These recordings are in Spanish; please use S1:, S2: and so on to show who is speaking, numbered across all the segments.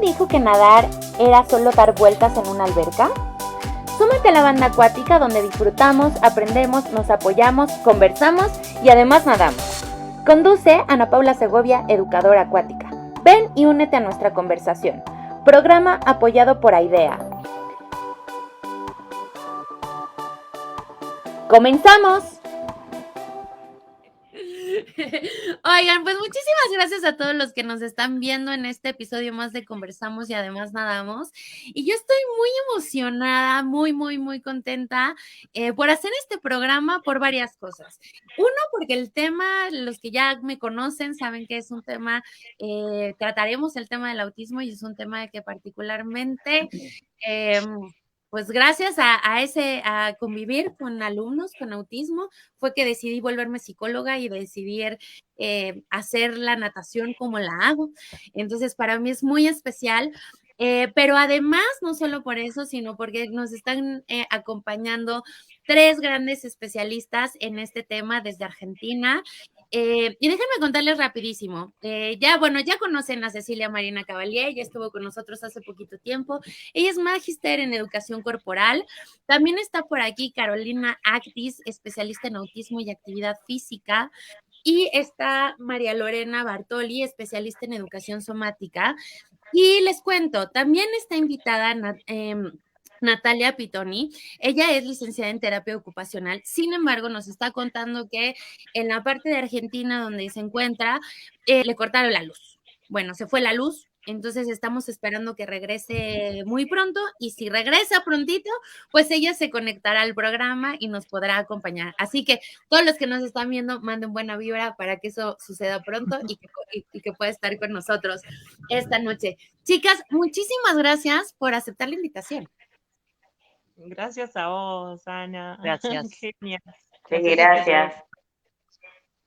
S1: dijo que nadar era solo dar vueltas en una alberca? Súmate a la banda acuática donde disfrutamos, aprendemos, nos apoyamos, conversamos y además nadamos. Conduce Ana Paula Segovia, educadora acuática. Ven y únete a nuestra conversación. Programa apoyado por AIDEA. ¡Comenzamos!
S2: Oigan, pues muchísimas gracias a todos los que nos están viendo en este episodio más de Conversamos y además Nadamos. Y yo estoy muy emocionada, muy contenta por hacer este programa por varias cosas. Uno, porque el tema, los que ya me conocen saben que es un tema, trataremos el tema del autismo y es un tema que particularmente... pues gracias a convivir con alumnos con autismo, fue que decidí volverme psicóloga y decidir hacer la natación como la hago. Entonces, para mí es muy especial. Pero además, no solo por eso, sino porque nos están acompañando 3 grandes especialistas en este tema desde Argentina. Y déjenme contarles rapidísimo. Ya conocen a Cecilia Marina Cavalier, ya estuvo con nosotros hace poquito tiempo. Ella es magíster en educación corporal. También está por aquí Carolina Actis, especialista en autismo y actividad física. Y está María Lorena Bartoli, especialista en educación somática. Y les cuento, también está invitada Natalia Pitoni. Ella es licenciada en terapia ocupacional. Sin embargo, nos está contando que en la parte de Argentina donde se encuentra, le cortaron la luz. Bueno, se fue la luz. Entonces estamos esperando que regrese muy pronto y si regresa prontito, pues ella se conectará al programa y nos podrá acompañar. Así que todos los que nos están viendo, manden buena vibra para que eso suceda pronto y que pueda estar con nosotros esta noche. Chicas, muchísimas gracias por aceptar la invitación.
S3: Gracias a vos, Ana.
S4: Gracias.
S3: Genial.
S1: Sí, gracias.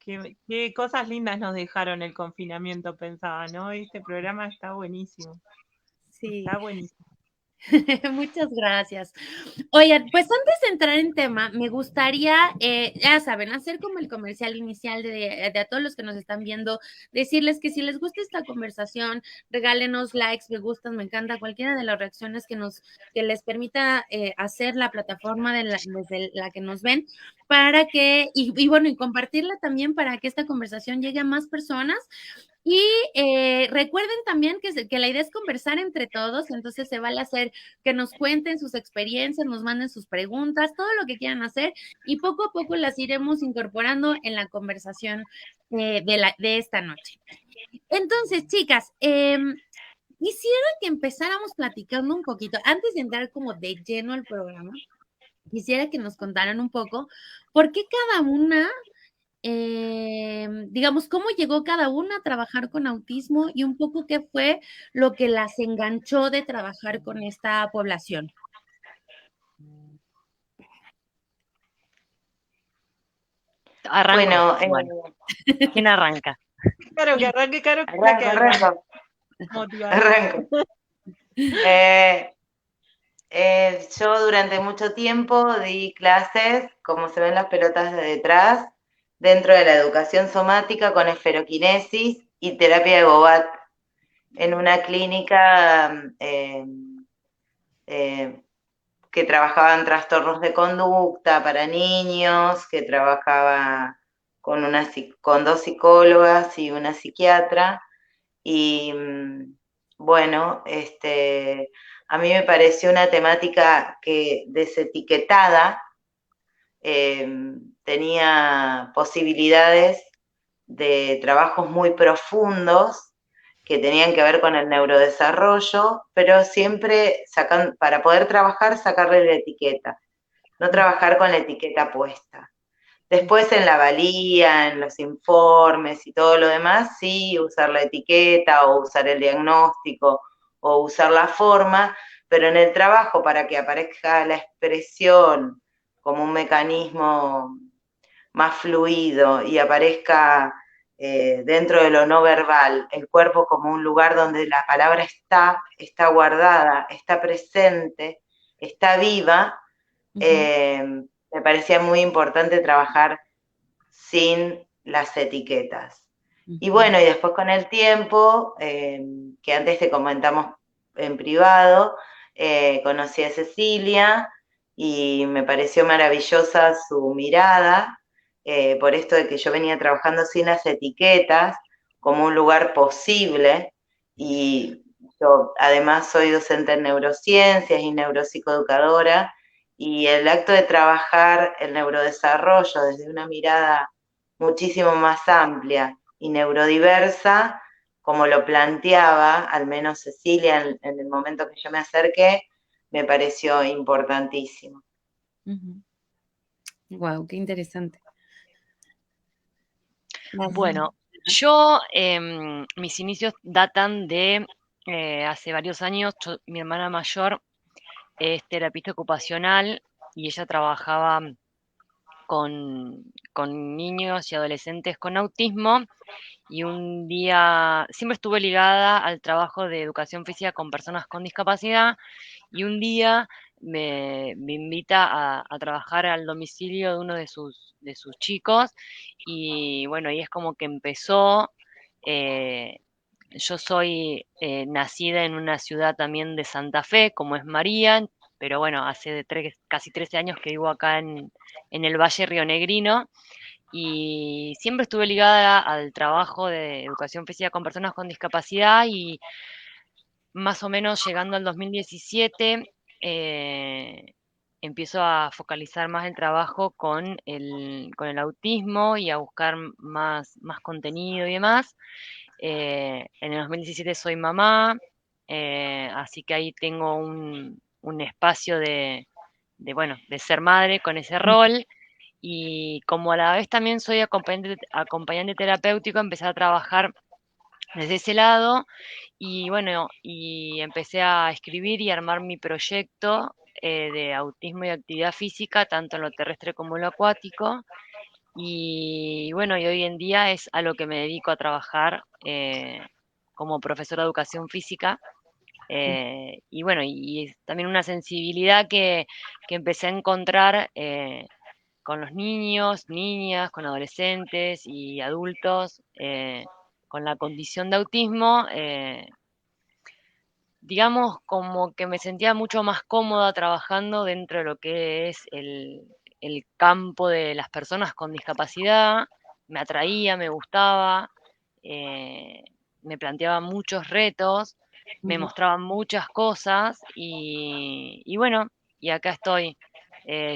S3: Qué cosas lindas nos dejaron el confinamiento, pensaba, ¿no? Este programa está buenísimo.
S2: Sí.
S3: Está buenísimo.
S2: Muchas gracias. Oigan, pues antes de entrar en tema, me gustaría, ya saben, hacer como el comercial inicial de a todos los que nos están viendo, decirles que si les gusta esta conversación, regálenos likes, me gustan, me encanta, cualquiera de las reacciones que les permita hacer la plataforma desde la que nos ven, para que, y bueno, y compartirla también para que esta conversación llegue a más personas. Y recuerden también que la idea es conversar entre todos, entonces se vale hacer que nos cuenten sus experiencias, nos manden sus preguntas, todo lo que quieran hacer y poco a poco las iremos incorporando en la conversación de esta noche. Entonces, chicas, quisiera que empezáramos platicando un poquito, antes de entrar como de lleno al programa, quisiera que nos contaran un poco por qué cada una digamos, cómo llegó cada una a trabajar con autismo y un poco qué fue lo que las enganchó de trabajar con esta población.
S4: Arranco. Bueno. ¿Quién arranca?
S3: Claro que arranque, Caro.
S1: Arranco. Yo durante mucho tiempo di clases, como se ven las pelotas de detrás, dentro de la educación somática con esferoquinesis y terapia de Bobat, en una clínica que trabajaba en trastornos de conducta para niños, que trabajaba con 2 psicólogas y una psiquiatra, y bueno, a mí me pareció una temática que desetiquetada tenía posibilidades de trabajos muy profundos que tenían que ver con el neurodesarrollo, pero siempre para poder trabajar, sacarle la etiqueta, no trabajar con la etiqueta puesta. Después en la valía, en los informes y todo lo demás, sí, usar la etiqueta o usar el diagnóstico o usar la forma, pero en el trabajo para que aparezca la expresión como un mecanismo más fluido y aparezca dentro de lo no verbal, el cuerpo como un lugar donde la palabra está guardada, está presente, está viva, me parecía muy importante trabajar sin las etiquetas. Y bueno, y después con el tiempo, que antes te comentamos en privado, conocí a Cecilia y me pareció maravillosa su mirada, por esto de que yo venía trabajando sin las etiquetas, como un lugar posible, y yo además soy docente en neurociencias y neuropsicoeducadora, y el acto de trabajar el neurodesarrollo desde una mirada muchísimo más amplia y neurodiversa, como lo planteaba, al menos Cecilia en el momento que yo me acerqué, me pareció importantísimo.
S2: Wow, qué interesante.
S4: Bueno, yo, mis inicios datan de hace varios años. Mi hermana mayor es terapista ocupacional y ella trabajaba con niños y adolescentes con autismo. Y un día, siempre estuve ligada al trabajo de educación física con personas con discapacidad, y un día me invita a trabajar al domicilio de uno de sus chicos, y bueno, y es como que empezó. eh, yo soy nacida en una ciudad también de Santa Fe, como es María, pero bueno, hace casi 13 años que vivo acá en el Valle Rionegrino, y siempre estuve ligada al trabajo de educación física con personas con discapacidad. Y más o menos llegando al 2017, empiezo a focalizar más el trabajo con el autismo y a buscar más contenido y demás. En el 2017 soy mamá, así que ahí tengo un espacio bueno, de ser madre con ese rol. Y como a la vez también soy acompañante terapéutico, empecé a trabajar desde ese lado. Y bueno, y empecé a escribir y armar mi proyecto de autismo y actividad física, tanto en lo terrestre como en lo acuático. Y bueno, y hoy en día es a lo que me dedico a trabajar como profesora de educación física. Y bueno, y es también una sensibilidad que empecé a encontrar con los niños, niñas, con adolescentes y adultos con la condición de autismo. Digamos, como que me sentía mucho más cómoda trabajando dentro de lo que es el campo de las personas con discapacidad. Me atraía, me gustaba, eh, me planteaba muchos retos, me mostraba muchas cosas, y bueno, y acá estoy.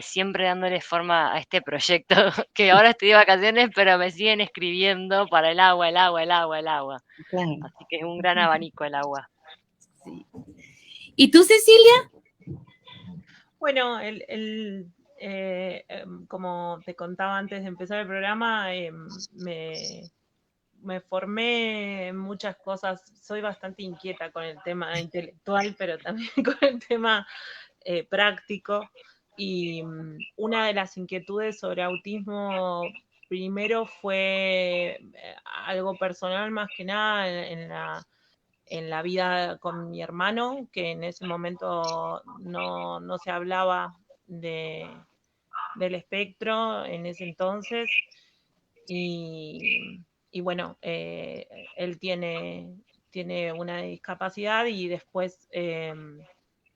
S4: Siempre dándole forma a este proyecto, que ahora estoy de vacaciones, pero me siguen escribiendo para el agua, el agua, el agua, el agua.
S2: Claro.
S4: Así que es un gran abanico el agua.
S2: Sí. ¿Y tú, Cecilia?
S3: Bueno, como te contaba antes de empezar el programa, me formé en muchas cosas. Soy bastante inquieta con el tema intelectual, pero también con el tema práctico. Y una de las inquietudes sobre autismo primero fue algo personal, más que nada en la vida con mi hermano, que en ese momento no se hablaba del espectro en ese entonces. Y bueno, él tiene una discapacidad, y después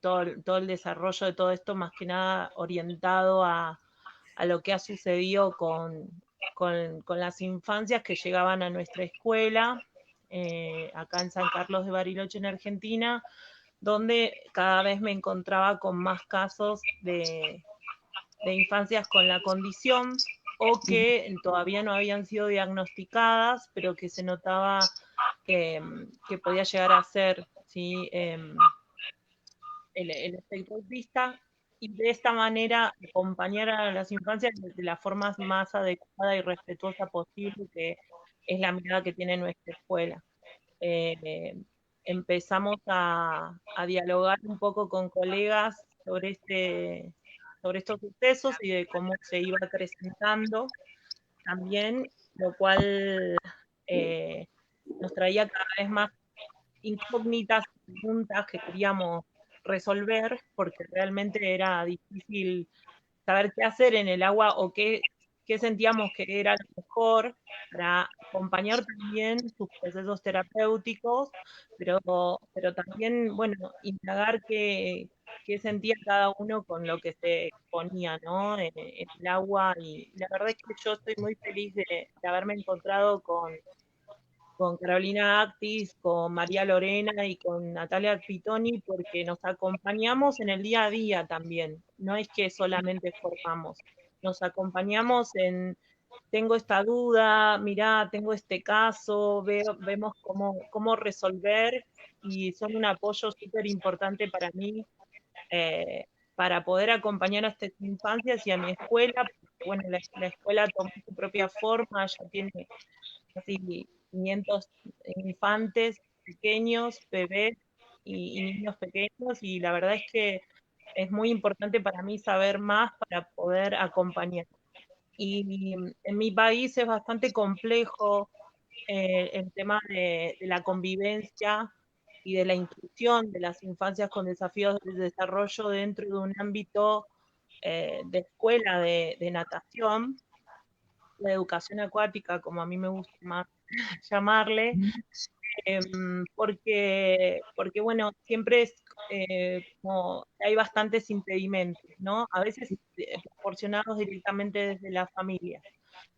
S3: todo el desarrollo de todo esto, más que nada orientado a lo que ha sucedido con las infancias que llegaban a nuestra escuela, acá en San Carlos de Bariloche, en Argentina, donde cada vez me encontraba con más casos de infancias con la condición, o que todavía no habían sido diagnosticadas, pero que se notaba que podía llegar a ser, ¿sí? El espectro autista, y de esta manera acompañar a las infancias de la forma más adecuada y respetuosa posible, que es la mirada que tiene nuestra escuela. Eh, Empezamos a dialogar un poco con colegas sobre estos sucesos y de cómo se iba acrecentando también, lo cual nos traía cada vez más incógnitas, preguntas que queríamos resolver, porque realmente era difícil saber qué hacer en el agua, o qué qué sentíamos que era lo mejor para acompañar también sus procesos terapéuticos, pero también, bueno, indagar qué sentía cada uno con lo que se exponía, ¿no? En el agua, y la verdad es que yo estoy muy feliz de haberme encontrado con Carolina Actis, con María Lorena y con Natalia Pitoni, porque nos acompañamos en el día a día también. No es que solamente formamos, nos acompañamos en, tengo esta duda, mirá, tengo este caso, vemos cómo resolver, y son un apoyo súper importante para mí, eh, para poder acompañar a estas infancias y a mi escuela, porque bueno, la escuela tomó su propia forma, ya tiene casi 500 infantes pequeños, bebés y niños pequeños, y la verdad es que es muy importante para mí saber más para poder acompañar. Y en mi país es bastante complejo el tema de la convivencia y de la inclusión de las infancias con desafíos de desarrollo dentro de un ámbito de escuela de natación, de educación acuática, como a mí me gusta más llamarle, porque bueno, siempre es como hay bastantes impedimentos, ¿no? A veces proporcionados directamente desde la familia.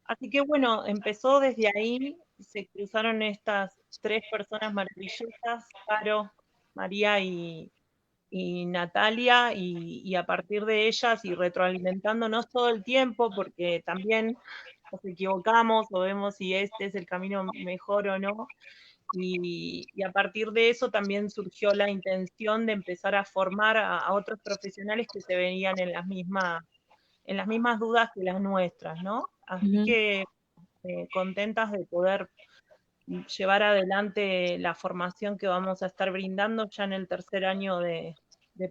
S3: Así que bueno, empezó desde ahí, se cruzaron estas tres personas maravillosas, Caro, María y Natalia, y a partir de ellas y retroalimentándonos todo el tiempo, porque también nos equivocamos o vemos si este es el camino mejor o no. Y a partir de eso también surgió la intención de empezar a formar a otros profesionales que se venían en las mismas dudas que las nuestras, ¿no? Así que contentas de poder llevar adelante la formación que vamos a estar brindando ya en el tercer año de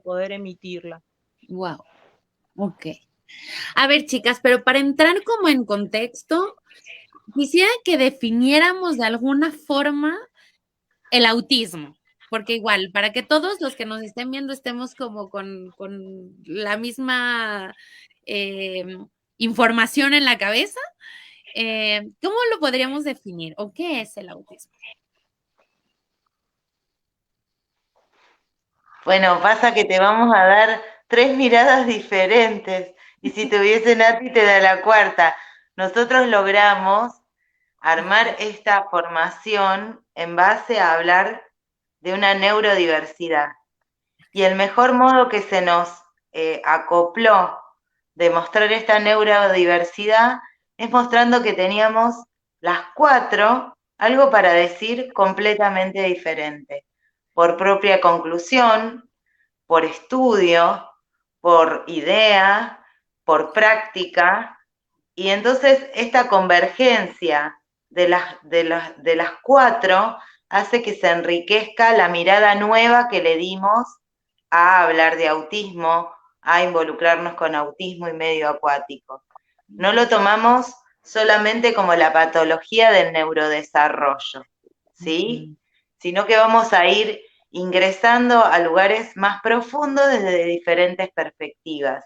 S3: poder emitirla.
S2: Wow. Ok. A ver, chicas, pero para entrar como en contexto, quisiera que definiéramos de alguna forma el autismo, porque igual, para que todos los que nos estén viendo estemos como con la misma información en la cabeza, ¿cómo lo podríamos definir o qué es el autismo?
S1: Bueno, pasa que te vamos a dar 3 miradas diferentes, y si tuviese Nati te da la cuarta. Nosotros logramos armar esta formación en base a hablar de una neurodiversidad. Y el mejor modo que se nos acopló de mostrar esta neurodiversidad es mostrando que teníamos las 4 algo para decir completamente diferente, por propia conclusión, por estudio, por idea, por práctica, y entonces esta convergencia de las 4 hace que se enriquezca la mirada nueva que le dimos a hablar de autismo, a involucrarnos con autismo y medio acuático. No lo tomamos solamente como la patología del neurodesarrollo, ¿sí? Sino que vamos a ir ingresando a lugares más profundos desde diferentes perspectivas.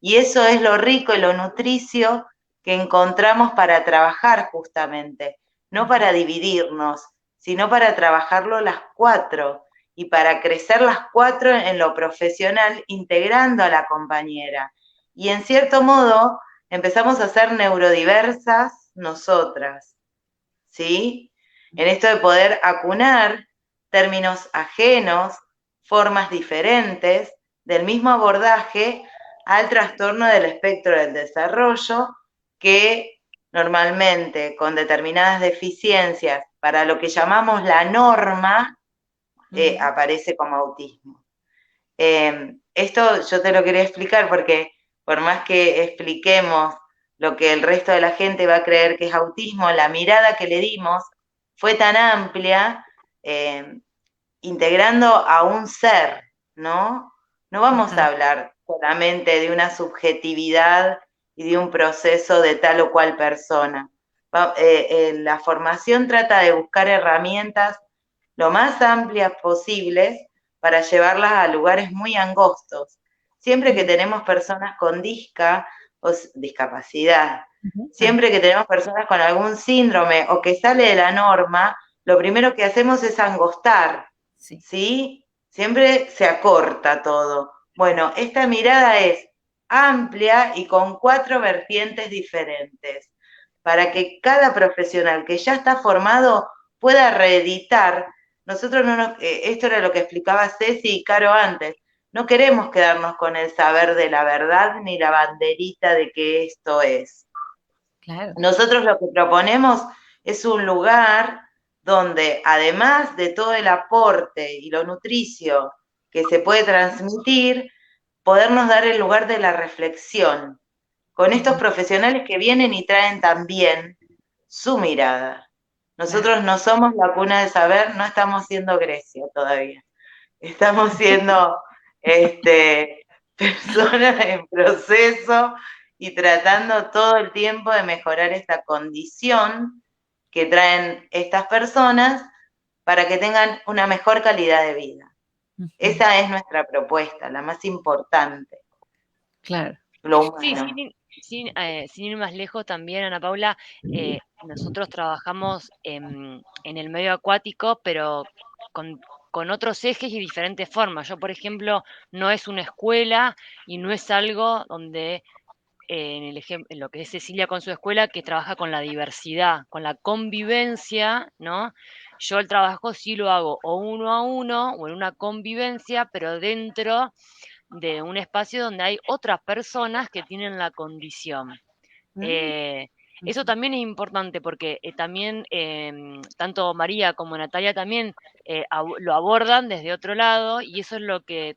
S1: Y eso es lo rico y lo nutricio que encontramos para trabajar justamente, no para dividirnos, sino para trabajarlo las 4 y para crecer las 4 en lo profesional, integrando a la compañera. Y en cierto modo empezamos a ser neurodiversas nosotras, ¿sí? En esto de poder acunar términos ajenos, formas diferentes del mismo abordaje al trastorno del espectro del desarrollo, que normalmente con determinadas deficiencias para lo que llamamos la norma, aparece como autismo. Esto yo te lo quería explicar porque por más que expliquemos lo que el resto de la gente va a creer que es autismo, la mirada que le dimos fue tan amplia, integrando a un ser, ¿no? No vamos a hablar solamente de una subjetividad y de un proceso de tal o cual persona. La formación trata de buscar herramientas lo más amplias posibles para llevarlas a lugares muy angostos. Siempre que tenemos personas con discapacidad Siempre que tenemos personas con algún síndrome o que sale de la norma, lo primero que hacemos es angostar, ¿sí? Siempre se acorta todo. Bueno, esta mirada es amplia y con 4 vertientes diferentes, para que cada profesional que ya está formado pueda reeditar. Nosotros no nos, esto era lo que explicaba Ceci y Caro antes, no queremos quedarnos con el saber de la verdad ni la banderita de que esto es.
S2: Claro.
S1: Nosotros lo que proponemos es un lugar donde, además de todo el aporte y lo nutricio que se puede transmitir, podernos dar el lugar de la reflexión con estos profesionales que vienen y traen también su mirada. Nosotros no somos la cuna de saber, no estamos siendo Grecia todavía. Estamos siendo personas en proceso y tratando todo el tiempo de mejorar esta condición que traen estas personas para que tengan una mejor calidad de vida. Esa es nuestra propuesta, la más importante.
S2: Claro.
S1: Lo
S4: Sí,
S1: humano.
S4: sin ir más lejos también, Ana Paula, nosotros trabajamos en el medio acuático, pero con otros ejes y diferentes formas. Yo, por ejemplo, no es una escuela y no es algo donde, en lo que es Cecilia con su escuela, que trabaja con la diversidad, con la convivencia, ¿no? Yo el trabajo sí lo hago o uno a uno o en una convivencia, pero dentro de un espacio donde hay otras personas que tienen la condición. Eso también es importante porque también tanto María como Natalia también lo abordan desde otro lado y eso es lo que,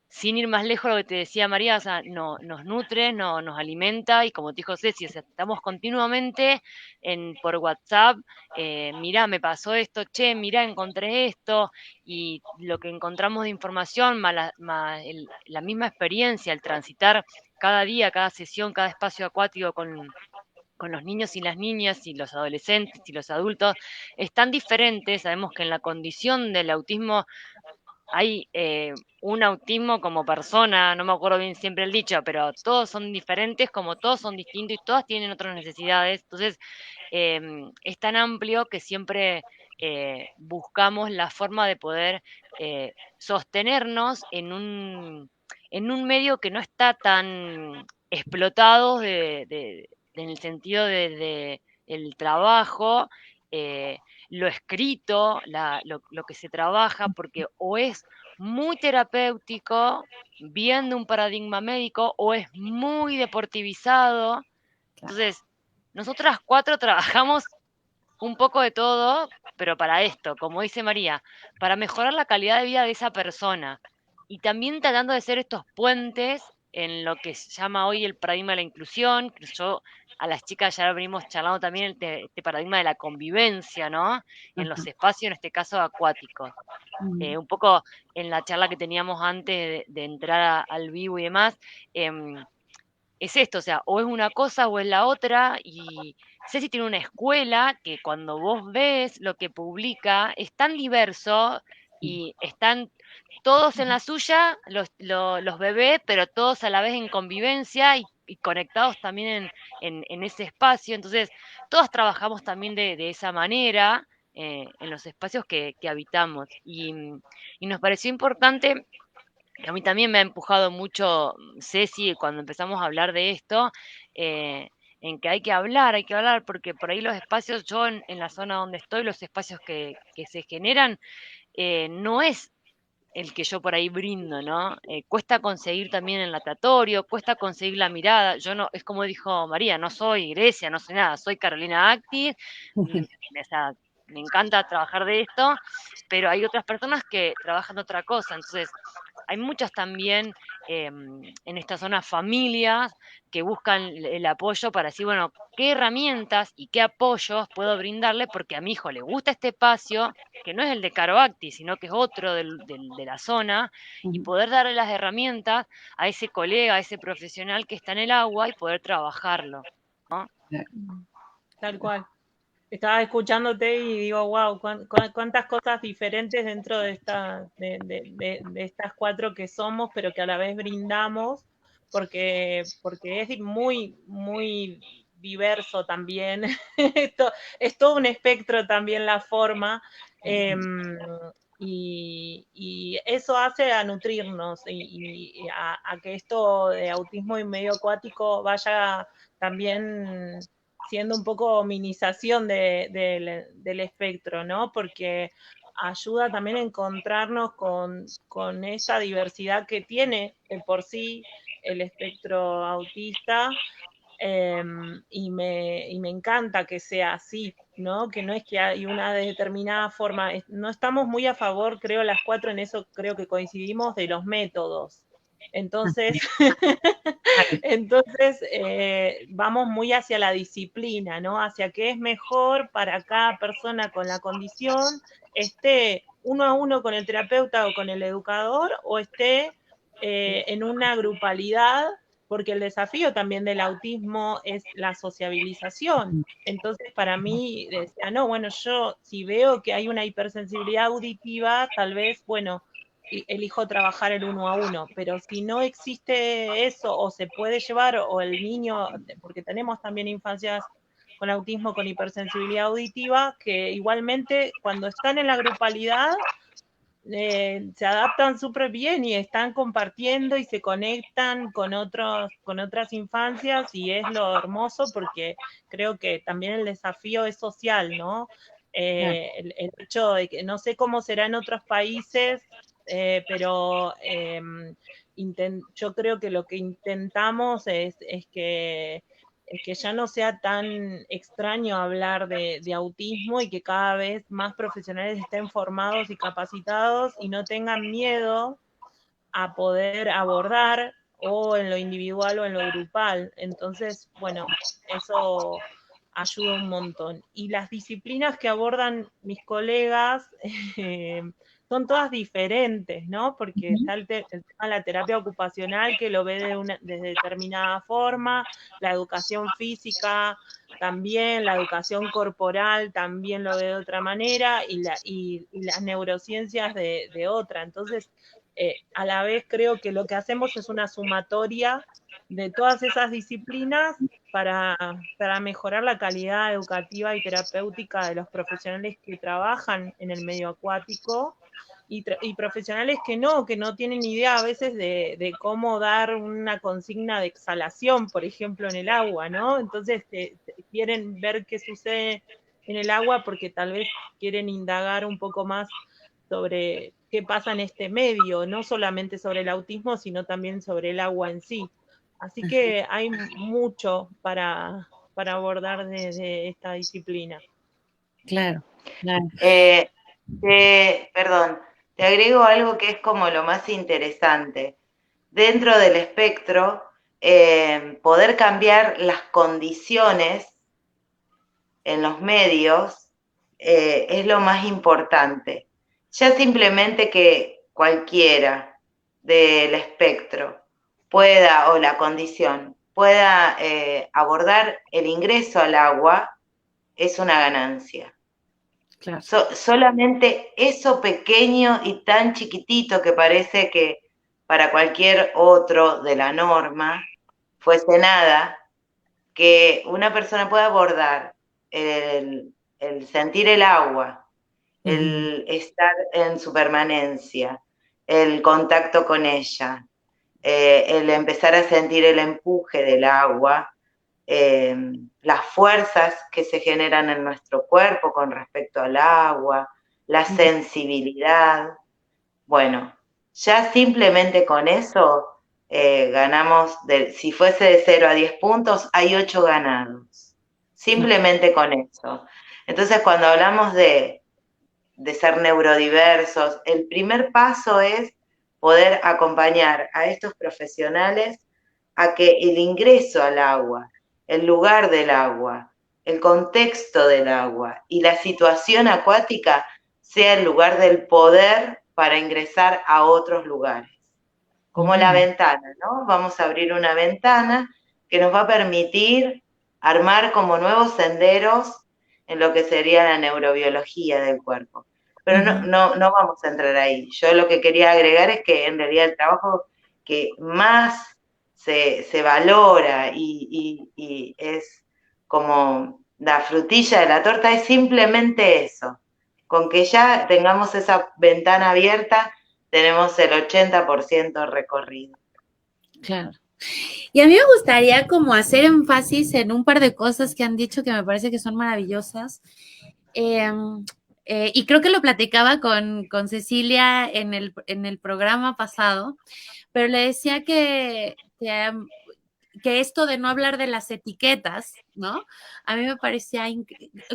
S4: sin ir más lejos, lo que te decía María, o sea, nos nutre, nos alimenta y como te dijo Ceci, o sea, estamos continuamente por WhatsApp, mirá, me pasó esto, che, mirá, encontré esto, y lo que encontramos de información, más la misma experiencia, el transitar cada día, cada sesión, cada espacio acuático con los niños y las niñas y los adolescentes y los adultos, es tan diferente. Sabemos que en la condición del autismo hay un autismo como persona, no me acuerdo bien siempre el dicho, pero todos son diferentes, como todos son distintos y todas tienen otras necesidades. Entonces, es tan amplio que siempre buscamos la forma de poder sostenernos en un medio que no está tan explotado en el sentido el trabajo, lo escrito, lo que se trabaja, porque o es muy terapéutico, bien de un paradigma médico, o es muy deportivizado. Entonces, nosotras 4 trabajamos un poco de todo, pero para esto, como dice María, para mejorar la calidad de vida de esa persona. Y también tratando de ser estos puentes en lo que se llama hoy el paradigma de la inclusión, que yo a las chicas ya venimos charlando también este paradigma de la convivencia, ¿no? En los espacios, en este caso acuáticos. Un poco en la charla que teníamos antes de entrar al vivo y demás, es esto, o sea, o es una cosa o es la otra, y Ceci tiene una escuela que cuando vos ves lo que publica es tan diverso y están todos en la suya, los bebés, pero todos a la vez en convivencia y conectados también en ese espacio. Entonces, todos trabajamos también de esa manera en los espacios que habitamos. Y nos pareció importante, a mí también me ha empujado mucho Ceci cuando empezamos a hablar de esto, en que hay que hablar, porque por ahí los espacios, yo en la zona donde estoy, los espacios que se generan, no es el que yo por ahí brindo, ¿no? Cuesta conseguir también el natatorio, cuesta conseguir la mirada. Yo no, es como dijo María, no soy Grecia, no soy nada, soy Carolina Actis, o sea, me encanta trabajar de esto, pero hay otras personas que trabajan de otra cosa. Entonces, hay muchas también en esta zona familias que buscan el apoyo para decir, bueno, qué herramientas y qué apoyos puedo brindarle porque a mi hijo le gusta este espacio, que no es el de Caroacti, sino que es otro de la zona, y poder darle las herramientas a ese colega, a ese profesional que está en el agua y poder trabajarlo, ¿no?
S3: Tal cual. Estaba escuchándote y digo, wow, cuántas cosas diferentes dentro de estas 4 que somos, pero que a la vez brindamos, porque es muy, muy diverso también. Esto, es todo un espectro también la forma. Y eso hace a nutrirnos y a que esto de autismo y medio acuático vaya también siendo un poco minimización del espectro, ¿no? Porque ayuda también a encontrarnos con esa diversidad que tiene de por sí el espectro autista, y me encanta que sea así, ¿no? Que no es que hay una determinada forma, no estamos muy a favor, creo, las cuatro en eso creo que coincidimos, de los métodos. Entonces, entonces vamos muy hacia la disciplina, ¿no? Hacia qué es mejor para cada persona con la condición, esté uno a uno con el terapeuta o con el educador, o esté en una grupalidad, porque el desafío también del autismo es la sociabilización. Entonces, para mí, decía, no, bueno, yo si veo que hay una hipersensibilidad auditiva, tal vez, bueno, elijo trabajar el uno a uno, pero si no existe eso, o se puede llevar, o el niño, porque tenemos también infancias con autismo con hipersensibilidad auditiva, que igualmente cuando están en la grupalidad se adaptan súper bien y están compartiendo y se conectan con otras infancias, y es lo hermoso, porque creo que también el desafío es social, ¿no? El hecho de que no sé cómo será en otros países, pero yo creo que lo que intentamos es que ya no sea tan extraño hablar de autismo, y que cada vez más profesionales estén formados y capacitados y no tengan miedo a poder abordar, o en lo individual o en lo grupal. Entonces, bueno, eso ayuda un montón. Y las disciplinas que abordan mis colegas son todas diferentes, ¿no? Porque está el tema de la terapia ocupacional, que lo ve de determinada forma, la educación física también, la educación corporal también lo ve de otra manera, y las neurociencias de otra. Entonces, a la vez creo que lo que hacemos es una sumatoria de todas esas disciplinas para mejorar la calidad educativa y terapéutica de los profesionales que trabajan en el medio acuático, y profesionales que no tienen idea a veces de cómo dar una consigna de exhalación, por ejemplo, en el agua, ¿no? Entonces quieren ver qué sucede en el agua, porque tal vez quieren indagar un poco más sobre qué pasa en este medio, no solamente sobre el autismo, sino también sobre el agua en sí. Así que hay mucho para abordar de esta disciplina.
S2: Claro, claro.
S1: Perdón, te agrego algo que es como lo más interesante. Dentro del espectro, poder cambiar las condiciones en los medios es lo más importante. Ya simplemente que cualquiera del espectro pueda, o la condición, pueda abordar el ingreso al agua, es una ganancia.
S2: Claro.
S1: Solamente eso pequeño y tan chiquitito, que parece que para cualquier otro de la norma fuese nada, que una persona pueda abordar el sentir el agua, el estar en su permanencia, el contacto con ella, el empezar a sentir el empuje del agua, las fuerzas que se generan en nuestro cuerpo con respecto al agua, la sensibilidad. Bueno, ya simplemente con eso ganamos, si fuese de 0 a 10 puntos, hay 8 ganados. Simplemente con eso. Entonces, cuando hablamos de ser neurodiversos, el primer paso es poder acompañar a estos profesionales a que el ingreso al agua, el lugar del agua, el contexto del agua y la situación acuática sea el lugar del poder para ingresar a otros lugares. Como la ventana, ¿no? Vamos a abrir una ventana que nos va a permitir armar como nuevos senderos en lo que sería la neurobiología del cuerpo. Pero no vamos a entrar ahí. Yo lo que quería agregar es que en realidad el trabajo que más se valora y es como la frutilla de la torta, es simplemente eso. Con que ya tengamos esa ventana abierta, tenemos el 80% recorrido.
S2: Claro. Y a mí me gustaría como hacer énfasis en un par de cosas que han dicho que me parece que son maravillosas. Y creo que lo platicaba con Cecilia en el programa pasado, pero le decía que esto de no hablar de las etiquetas, ¿no? A mí me parecía,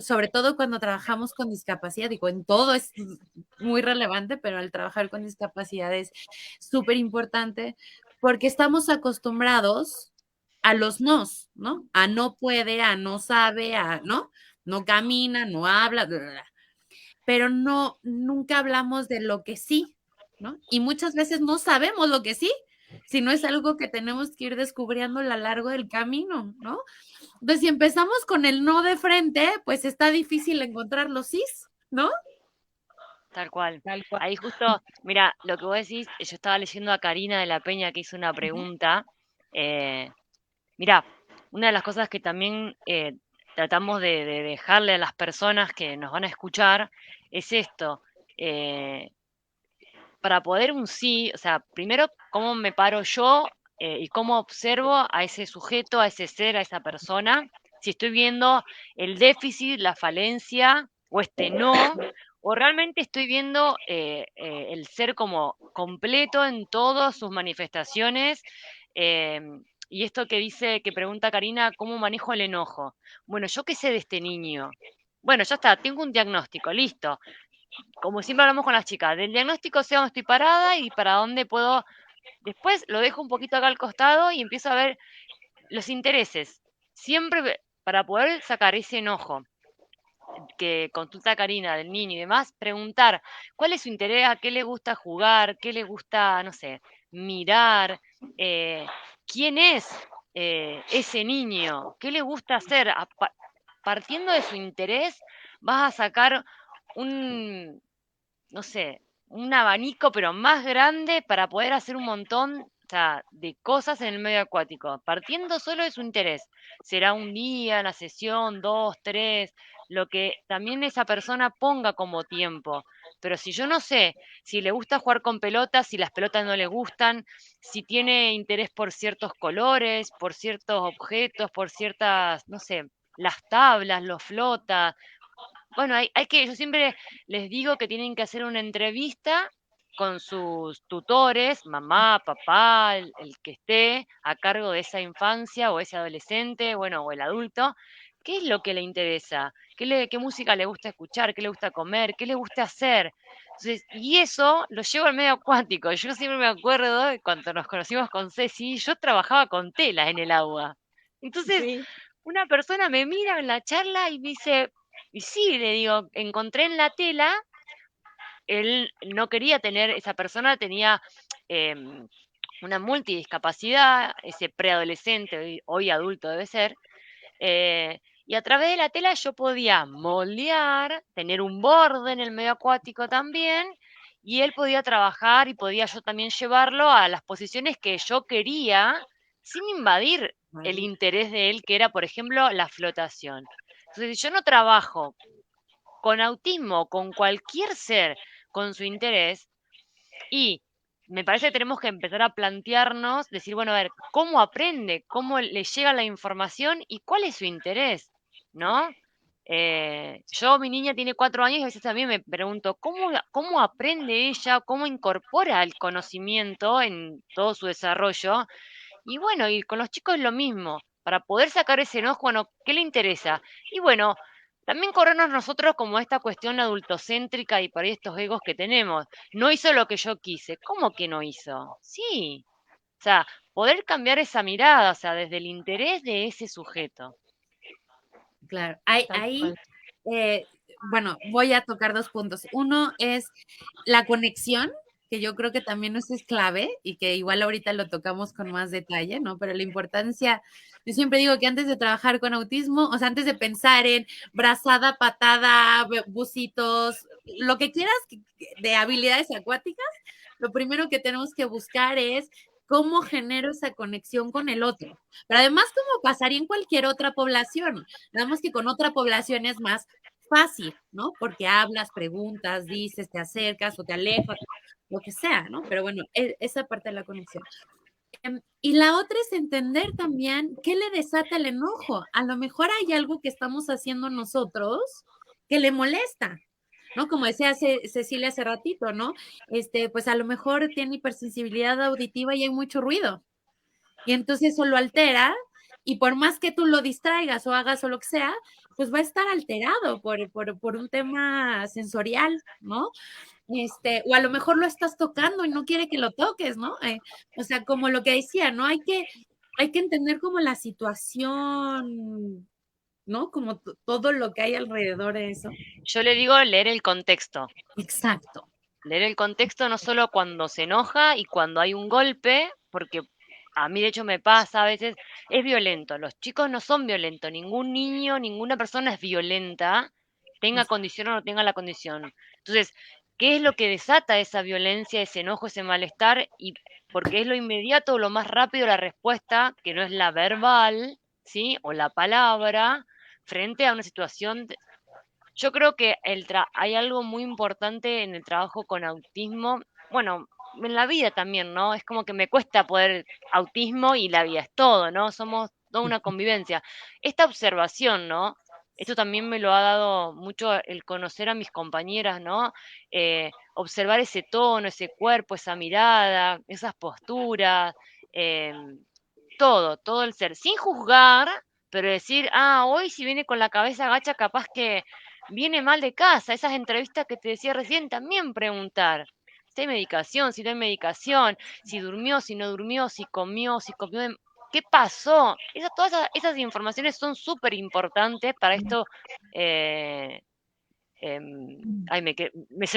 S2: sobre todo cuando trabajamos con discapacidad, digo, en todo es muy relevante, pero al trabajar con discapacidad es súper importante porque estamos acostumbrados a los nos, ¿no? A no puede, a no sabe, a no, no camina, no habla, bla, bla, bla. Pero no, nunca hablamos de lo que sí, ¿no? Y muchas veces no sabemos lo que sí, si no es algo que tenemos que ir descubriendo a lo largo del camino, ¿no? Entonces, si empezamos con el no de frente, pues está difícil encontrar los sís, ¿no?
S4: Tal cual.
S3: Tal cual.
S4: Ahí justo, mira, lo que vos decís, yo estaba leyendo a Karina de la Peña que hizo una pregunta. Mira, una de las cosas que también tratamos de dejarle a las personas que nos van a escuchar es esto. Para poder un sí, o sea, primero, cómo me paro yo y cómo observo a ese sujeto, a ese ser, a esa persona, si estoy viendo el déficit, la falencia o este no, o realmente estoy viendo el ser como completo en todas sus manifestaciones. eh, y esto que dice, que pregunta Karina, ¿cómo manejo el enojo? Bueno, ¿yo qué sé de este niño? Bueno, ya está, tengo un diagnóstico, listo. Como siempre hablamos con las chicas, del diagnóstico sé dónde estoy parada y para dónde puedo. Después lo dejo un poquito acá al costado y empiezo a ver los intereses. Siempre para poder sacar ese enojo que consulta Karina del niño y demás, preguntar cuál es su interés, a qué le gusta jugar, qué le gusta, no sé, mirar, quién es ese niño, qué le gusta hacer. Partiendo de su interés, vas a sacar un, no sé, un abanico, pero más grande para poder hacer un montón, o sea, de cosas en el medio acuático, partiendo solo de su interés. Será un día, la sesión, dos, tres, lo que también esa persona ponga como tiempo. Pero si yo no sé si le gusta jugar con pelotas, si las pelotas no le gustan, si tiene interés por ciertos colores, por ciertos objetos, por ciertas, no sé, las tablas, los flotas, bueno, hay que, yo siempre les digo que tienen que hacer una entrevista con sus tutores, mamá, papá, el que esté a cargo de esa infancia o ese adolescente, bueno, o el adulto. ¿Qué es lo que le interesa? ¿Qué música le gusta escuchar? ¿Qué le gusta comer? ¿Qué le gusta hacer? Entonces, y eso lo llevo al medio acuático. Yo siempre me acuerdo de cuando nos conocimos con Ceci, yo trabajaba con telas en el agua. Entonces,
S3: Sí,
S4: una persona me mira en la charla y me dice, y sí, le digo, encontré en la tela, él no quería tener, esa persona tenía una multidiscapacidad, ese preadolescente, hoy adulto debe ser, y a través de la tela yo podía moldear, tener un borde en el medio acuático también, y él podía trabajar y podía yo también llevarlo a las posiciones que yo quería, sin invadir el interés de él, que era, por ejemplo, la flotación. Entonces, si yo no trabajo con autismo, con cualquier ser con su interés, y me parece que tenemos que empezar a plantearnos, decir, bueno, a ver, ¿cómo aprende? ¿Cómo le llega la información? ¿Y cuál es su interés? ¿No? Mi niña tiene 4 años y a veces también me pregunto, ¿cómo aprende ella? ¿Cómo incorpora el conocimiento en todo su desarrollo? Y bueno, y con los chicos es lo mismo. Para poder sacar ese enojo, bueno, ¿qué le interesa? Y bueno, también corrernos nosotros como esta cuestión adultocéntrica y por ahí estos egos que tenemos. No hizo lo que yo quise. ¿Cómo que no hizo? Sí. O sea, poder cambiar esa mirada, o sea, desde el interés de ese sujeto.
S2: Claro,
S3: tal
S2: ahí,
S3: cual.
S2: bueno, voy a tocar dos puntos. Uno es la conexión, que yo creo que también eso es clave y que igual ahorita lo tocamos con más detalle, ¿no? Pero la importancia, yo siempre digo que antes de trabajar con autismo, o sea, antes de pensar en brazada, patada, bucitos, lo que quieras de habilidades acuáticas, lo primero que tenemos que buscar es cómo genero esa conexión con el otro. Pero además, como pasaría en cualquier otra población, nada más que con otra población es más fácil, ¿no? Porque hablas, preguntas, dices, te acercas o te alejas, lo que sea, ¿no? Pero bueno, esa parte de la conexión. Y la otra es entender también qué le desata el enojo. A lo mejor hay algo que estamos haciendo nosotros que le molesta, ¿no? Como decía Cecilia hace ratito, ¿no? Pues a lo mejor tiene hipersensibilidad auditiva y hay mucho ruido. Y entonces eso lo altera, y por más que tú lo distraigas o hagas o lo que sea, pues va a estar alterado por un tema sensorial, ¿no? O a lo mejor lo estás tocando y no quiere que lo toques, ¿no? O sea, como lo que decía, ¿no? Hay que entender como la situación, ¿no? Como todo lo que hay alrededor de eso.
S4: Yo le digo leer el contexto.
S2: Exacto.
S4: Leer el contexto no solo cuando se enoja y cuando hay un golpe, porque a mí de hecho me pasa a veces, es violento. Los chicos no son violentos, ningún niño, ninguna persona es violenta, tenga condición o no tenga la condición. Entonces, ¿qué es lo que desata esa violencia, ese enojo, ese malestar? Y porque es lo inmediato, lo más rápido la respuesta, que no es la verbal, ¿sí? O la palabra, frente a una situación. Yo creo que hay algo muy importante en el trabajo con autismo, bueno, en la vida también, ¿no? Es como que me cuesta poder autismo y la vida es todo, ¿no? Somos toda una convivencia. Esta observación, ¿no? Esto también me lo ha dado mucho el conocer a mis compañeras, ¿no? Observar ese tono, ese cuerpo, esa mirada, esas posturas, todo el ser, sin juzgar, pero decir, hoy si viene con la cabeza gacha, capaz que viene mal de casa. Esas entrevistas que te decía recién, también preguntar si hay medicación, si no hay medicación, si durmió, si no durmió, si comió, ¿qué pasó? Todas esas informaciones son súper importantes para esto. Se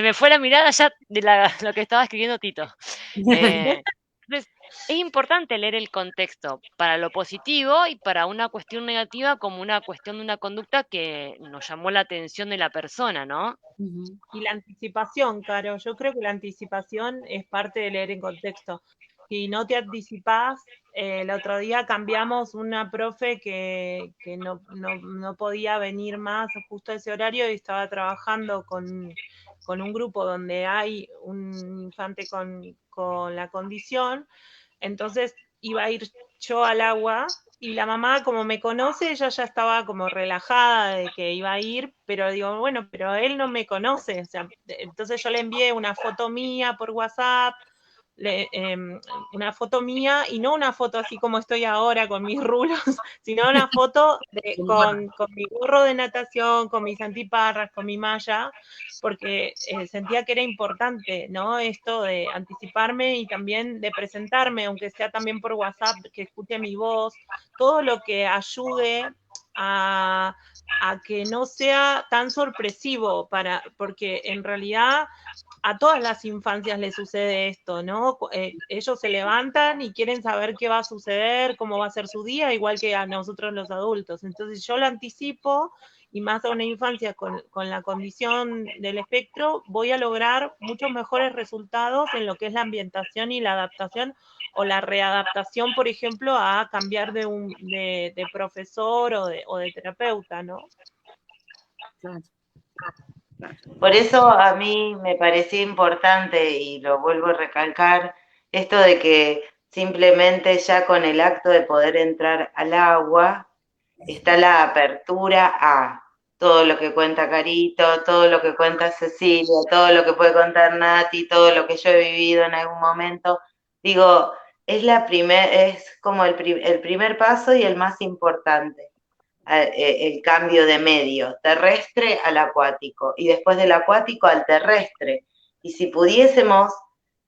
S4: me fue la mirada ya de lo que estaba escribiendo Tito. Entonces, es importante leer el contexto para lo positivo y para una cuestión negativa como una cuestión de una conducta que nos llamó la atención de la persona, ¿no?
S3: Y la anticipación, Caro, yo creo que la anticipación es parte de leer en contexto. Si no te anticipás, el otro día cambiamos una profe que no podía venir más justo a ese horario y estaba trabajando con un grupo donde hay un infante con la condición. Entonces iba a ir yo al agua y la mamá, como me conoce, ella ya estaba como relajada de que iba a ir, pero digo, bueno, pero él no me conoce. O sea, entonces yo le envié una foto mía por WhatsApp, una foto mía y no una foto así como estoy ahora con mis rulos, sino una foto con mi gorro de natación, con mis antiparras, con mi malla, porque sentía que era importante, ¿no? Esto de anticiparme y también de presentarme, aunque sea también por WhatsApp, que escuche mi voz, todo lo que ayude a que no sea tan sorpresivo, porque en realidad a todas las infancias les sucede esto, ¿no? Ellos se levantan y quieren saber qué va a suceder, cómo va a ser su día, igual que a nosotros los adultos. Entonces yo lo anticipo, y más a una infancia con la condición del espectro, voy a lograr muchos mejores resultados en lo que es la ambientación y la adaptación o la readaptación, por ejemplo, a cambiar de profesor o de terapeuta, ¿no?
S1: Por eso a mí me parecía importante, y lo vuelvo a recalcar, esto de que simplemente ya con el acto de poder entrar al agua está la apertura a todo lo que cuenta Carito, todo lo que cuenta Cecilia, todo lo que puede contar Nati, todo lo que yo he vivido en algún momento. Digo, es como el primer paso y el más importante. El cambio de medio, terrestre al acuático, y después del acuático al terrestre. Y si pudiésemos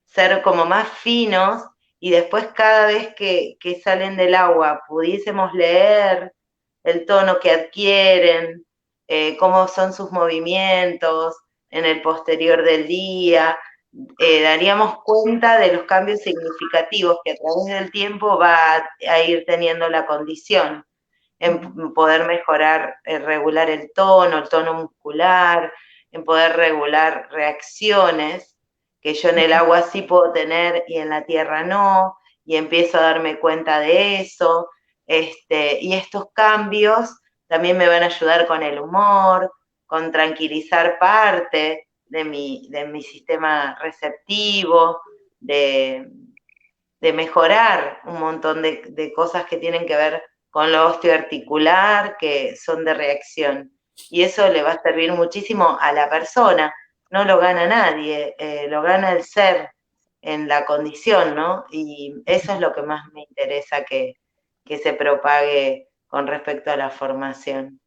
S1: ser como más finos, y después cada vez que salen del agua pudiésemos leer el tono que adquieren, cómo son sus movimientos en el posterior del día, daríamos cuenta de los cambios significativos que a través del tiempo va a ir teniendo la condición, en poder mejorar, regular el tono muscular, en poder regular reacciones que yo en el agua sí puedo tener y en la tierra no, y empiezo a darme cuenta de eso, y estos cambios también me van a ayudar con el humor, con tranquilizar parte de mi sistema receptivo, de mejorar un montón de cosas que tienen que ver con lo osteoarticular, que son de reacción. Y eso le va a servir muchísimo a la persona. No lo gana nadie, lo gana el ser en la condición, ¿no? Y eso es lo que más me interesa que se propague con respecto a la formación.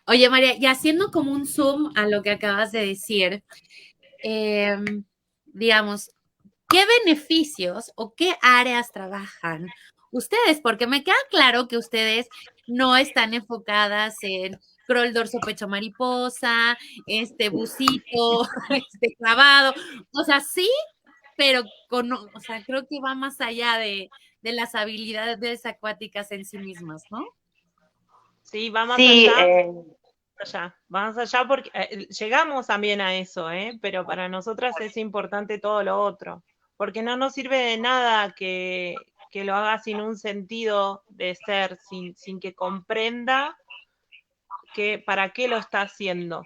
S2: Oye, María, y haciendo como un zoom a lo que acabas de decir, digamos, ¿qué beneficios o qué áreas trabajan ustedes? Porque me queda claro que ustedes no están enfocadas en crawl, dorso, pecho, mariposa, bucito, clavado, o sea, sí, pero o sea, creo que va más allá de las habilidades acuáticas en sí mismas, ¿no?
S3: Sí, va más
S1: Sí,
S3: allá, vamos allá porque llegamos también a eso, pero para nosotras es importante todo lo otro, porque no nos sirve de nada que lo haga sin un sentido de ser, sin que comprenda que para qué lo está haciendo.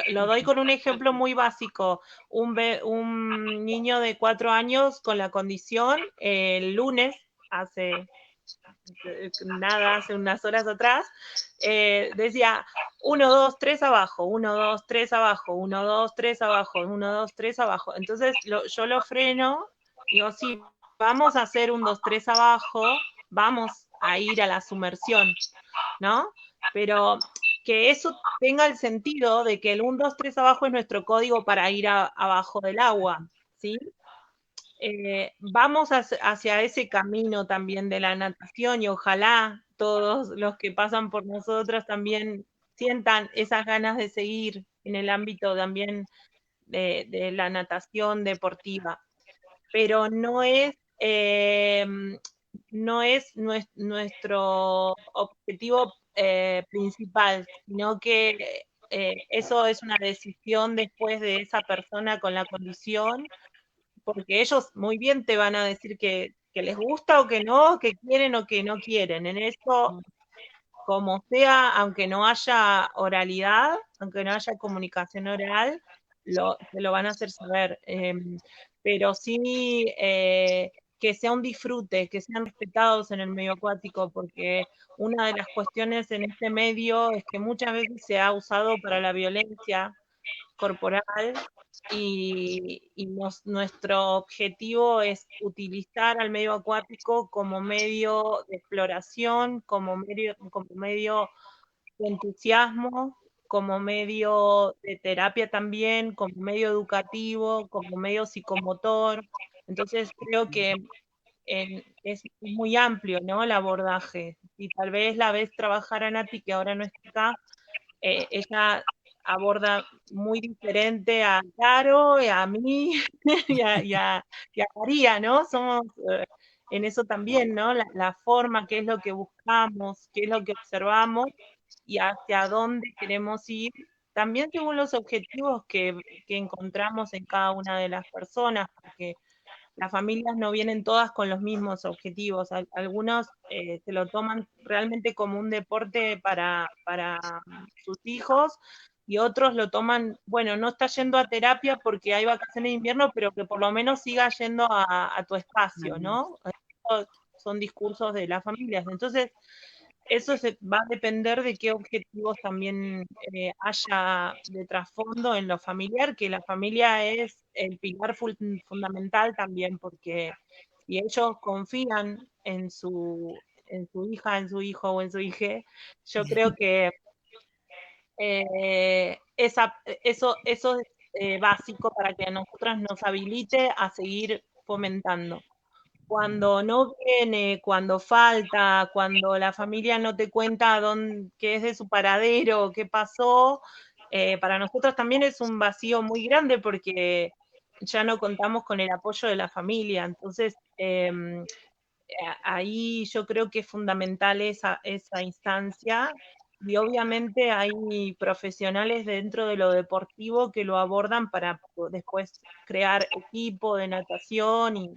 S3: Lo doy con un ejemplo muy básico. Un niño de 4 años con la condición, el lunes, hace unas horas atrás, decía 1, 2, 3 abajo, 1, 2, 3 abajo, 1, 2, 3 abajo, 1, 2, 3 abajo. Entonces yo lo freno, digo, sí, vamos a hacer 1, 2, 3 abajo, vamos a ir a la sumersión, ¿no? Pero que eso tenga el sentido de que el 1, 2, 3 abajo es nuestro código para ir abajo del agua, ¿sí? Vamos hacia ese camino también de la natación y ojalá todos los que pasan por nosotros también sientan esas ganas de seguir en el ámbito también de la natación deportiva. Pero no es nuestro objetivo principal, sino que eso es una decisión después de esa persona con la condición, porque ellos muy bien te van a decir que les gusta o que no, que quieren o que no quieren. En eso, como sea, aunque no haya oralidad, aunque no haya comunicación oral, te lo van a hacer saber. Pero sí que sea un disfrute, que sean respetados en el medio acuático, porque una de las cuestiones en este medio es que muchas veces se ha usado para la violencia corporal y nuestro objetivo es utilizar al medio acuático como medio de exploración, como medio de entusiasmo, como medio de terapia también, como medio educativo, como medio psicomotor. Entonces creo que es muy amplio, ¿no? El abordaje. Y tal vez la ves trabajar a Nati, que ahora no está acá, ella aborda muy diferente a Caro, y a mí y a María, ¿no? Somos en eso también, ¿no? La forma, qué es lo que buscamos, qué es lo que observamos y hacia dónde queremos ir, también según los objetivos que encontramos en cada una de las personas, porque las familias no vienen todas con los mismos objetivos. Algunos se lo toman realmente como un deporte para sus hijos y otros lo toman, bueno, no está yendo a terapia porque hay vacaciones de invierno, pero que por lo menos siga yendo a tu espacio, ¿no? Estos son discursos de las familias. Entonces, eso va a depender de qué objetivos también haya de trasfondo en lo familiar, que la familia es el pilar fundamental también, porque si ellos confían en su hija, en su hijo o en su hija, yo creo que eso es básico para que a nosotras nos habilite a seguir fomentando. Cuando no viene, cuando falta, cuando la familia no te cuenta qué es de su paradero, qué pasó, para nosotros también es un vacío muy grande porque ya no contamos con el apoyo de la familia. Entonces, ahí yo creo que es fundamental esa instancia. Y obviamente hay profesionales dentro de lo deportivo que lo abordan para después crear equipo de natación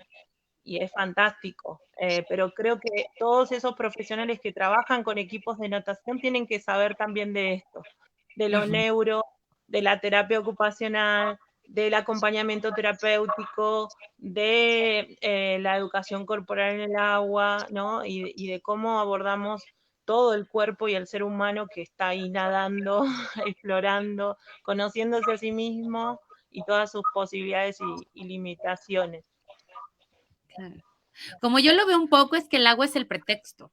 S3: y es fantástico. Pero creo que todos esos profesionales que trabajan con equipos de natación tienen que saber también de esto, de lo neuro, de la terapia ocupacional, del acompañamiento terapéutico, de la educación corporal en el agua, ¿no? Y de cómo abordamos todo el cuerpo y el ser humano que está ahí nadando, explorando, conociéndose a sí mismo y todas sus posibilidades y limitaciones.
S2: Claro. Como yo lo veo un poco, es que el agua es el pretexto,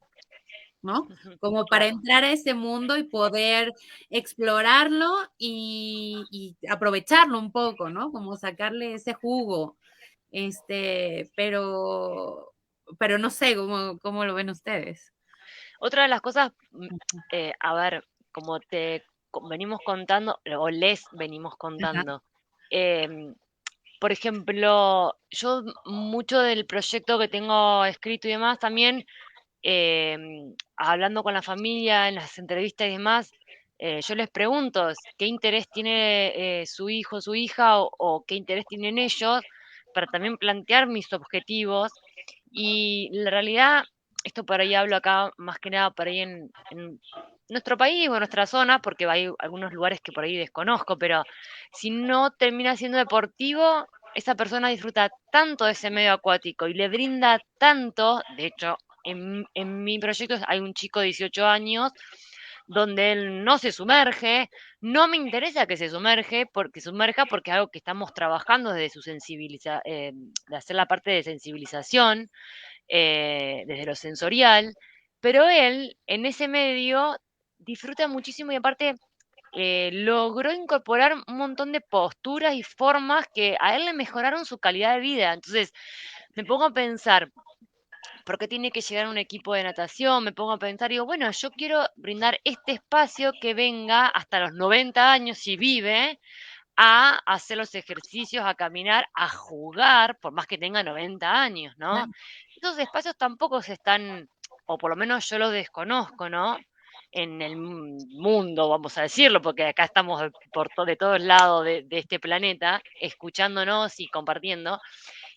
S2: ¿no? Como para entrar a ese mundo y poder explorarlo y aprovecharlo un poco, ¿no? Como sacarle ese jugo. Pero no sé cómo lo ven ustedes.
S4: Otra de las cosas, a ver, como venimos contando, o les venimos contando, por ejemplo, yo mucho del proyecto que tengo escrito y demás, también hablando con la familia, en las entrevistas y demás, yo les pregunto qué interés tiene su hijo, su hija, o qué interés tienen ellos, para también plantear mis objetivos. Y la realidad, esto por ahí hablo acá más que nada por ahí en nuestro país o en nuestra zona, porque hay algunos lugares que por ahí desconozco, pero si no termina siendo deportivo, esa persona disfruta tanto de ese medio acuático y le brinda tanto. De hecho, en mi proyecto hay un chico de 18 años donde él no se sumerge, no me interesa que se sumerja porque es algo que estamos trabajando desde de hacer la parte de sensibilización, desde lo sensorial, pero él en ese medio disfruta muchísimo y aparte logró incorporar un montón de posturas y formas que a él le mejoraron su calidad de vida. Entonces, me pongo a pensar, ¿por qué tiene que llegar un equipo de natación? Me pongo a pensar, digo, bueno, yo quiero brindar este espacio que venga hasta los 90 años, si vive, a hacer los ejercicios, a caminar, a jugar, por más que tenga 90 años, ¿no?
S2: Claro.
S4: Esos espacios tampoco se están, o por lo menos yo los desconozco, ¿no? En el mundo, vamos a decirlo, porque acá estamos de todos lados de este planeta, escuchándonos y compartiendo.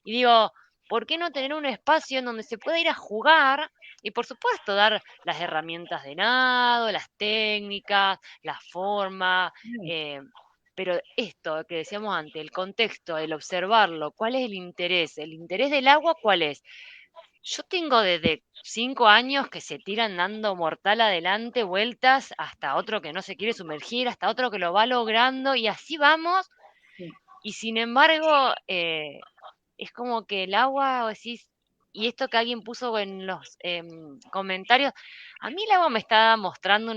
S4: Y digo, ¿por qué no tener un espacio en donde se pueda ir a jugar y por supuesto dar las herramientas de nado, las técnicas, la forma, pero esto que decíamos antes, el contexto, el observarlo, ¿cuál es el interés? ¿El interés del agua cuál es? Yo tengo desde 5 años que se tiran dando mortal adelante, vueltas, hasta otro que no se quiere sumergir, hasta otro que lo va logrando y así vamos.
S2: Sí.
S4: Y sin embargo, es como que el agua, o decís, y esto que alguien puso en los comentarios, a mí el agua me está mostrando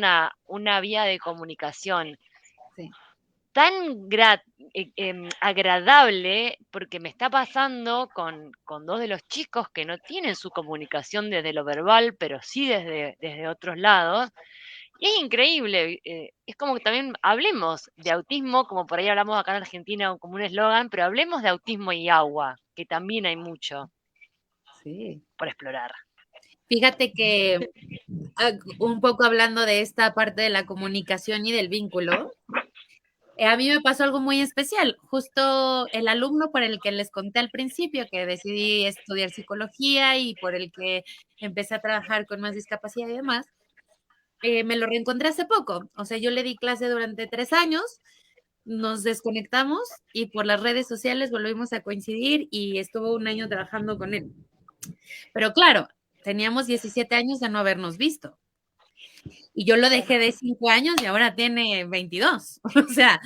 S4: una vía de comunicación
S2: Sí.
S4: tan agradable, porque me está pasando con dos de los chicos que no tienen su comunicación desde lo verbal, pero sí desde otros lados. Y es increíble, es como que también hablemos de autismo, como por ahí hablamos acá en Argentina como un eslogan, pero hablemos de autismo y agua, que también hay mucho
S2: Sí.
S4: por explorar.
S2: Fíjate que un poco hablando de esta parte de la comunicación y del vínculo, a mí me pasó algo muy especial. Justo el alumno por el que les conté al principio que decidí estudiar psicología y por el que empecé a trabajar con más discapacidad y demás, me lo reencontré hace poco. O sea, yo le di clase durante 3 años, nos desconectamos y por las redes sociales volvimos a coincidir y estuvo un año trabajando con él. Pero claro, teníamos 17 años de no habernos visto. Y yo lo dejé de 5 años y ahora tiene 22. O sea,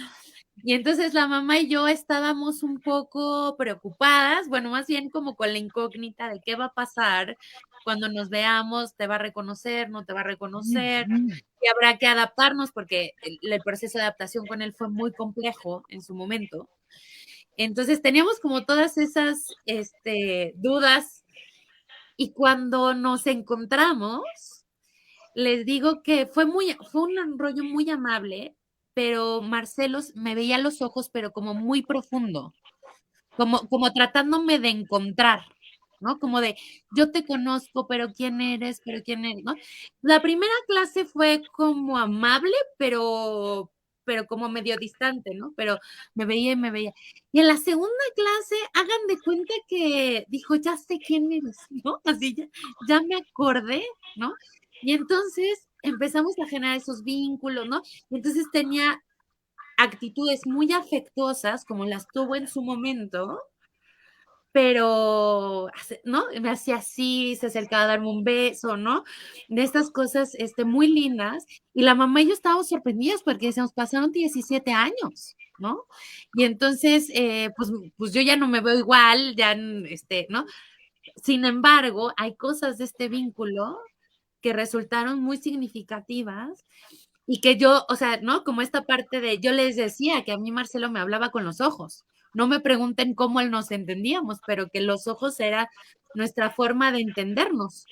S2: y entonces la mamá y yo estábamos un poco preocupadas, bueno, más bien como con la incógnita de qué va a pasar cuando nos veamos, te va a reconocer, no te va a reconocer, y habrá que adaptarnos porque el proceso de adaptación con él fue muy complejo en su momento. Entonces teníamos como todas esas dudas y cuando nos encontramos, les digo que fue un rollo muy amable, pero Marcelo me veía los ojos, pero como muy profundo, como tratándome de encontrar, ¿no? Como de, yo te conozco, pero ¿quién eres? ¿Pero quién eres? ¿No? La primera clase fue como amable, pero pero como medio distante, ¿no? Pero me veía y me veía. Y en la segunda clase, hagan de cuenta que dijo, ya sé quién eres, ¿no? Así ya me acordé, ¿no? Y entonces empezamos a generar esos vínculos, ¿no? Y entonces tenía actitudes muy afectuosas, como las tuvo en su momento, pero, ¿no? Me hacía así, se acercaba a darme un beso, ¿no? De estas cosas muy lindas. Y la mamá y yo estábamos sorprendidos porque decíamos, pasaron 17 años, ¿no? Y entonces, pues yo ya no me veo igual, ya, ¿no? Sin embargo, hay cosas de este vínculo que resultaron muy significativas y que yo, o sea, ¿no? Como esta parte de, yo les decía que a mí Marcelo me hablaba con los ojos. No me pregunten cómo él nos entendíamos, pero que los ojos era nuestra forma de entendernos.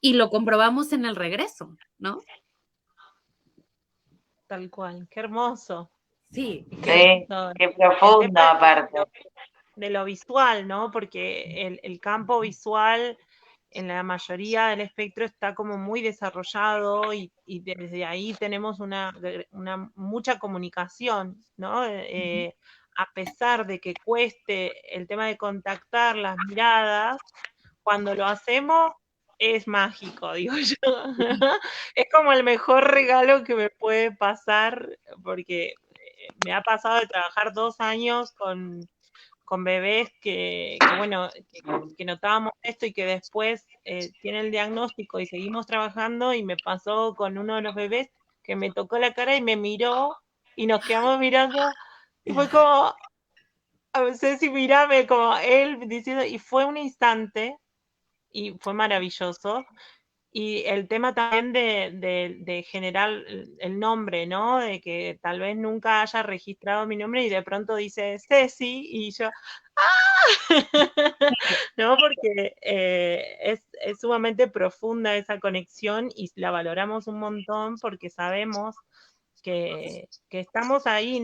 S2: Y lo comprobamos en el regreso, ¿no?
S3: Tal cual, qué hermoso.
S2: Sí.
S1: Sí, qué
S3: El
S1: profundo
S3: tema
S1: aparte.
S3: de lo visual, ¿no? Porque el campo visual en la mayoría del espectro está como muy desarrollado y desde ahí tenemos una mucha comunicación, ¿no? A pesar de que cueste el tema de contactar las miradas, cuando lo hacemos es mágico, digo yo. Es como el mejor regalo que me puede pasar, porque me ha pasado de trabajar 2 años con bebés bueno, que notábamos esto y que después tiene el diagnóstico y seguimos trabajando, y me pasó con uno de los bebés que me tocó la cara y me miró y nos quedamos mirando y fue como, a veces si mírame, como él diciendo, y fue un instante y fue maravilloso. Y el tema también de generar el nombre, ¿no? De que tal vez nunca haya registrado mi nombre y de pronto dice Ceci y yo, ¡ah! ¿No? Porque es sumamente profunda esa conexión y la valoramos un montón porque sabemos que estamos ahí.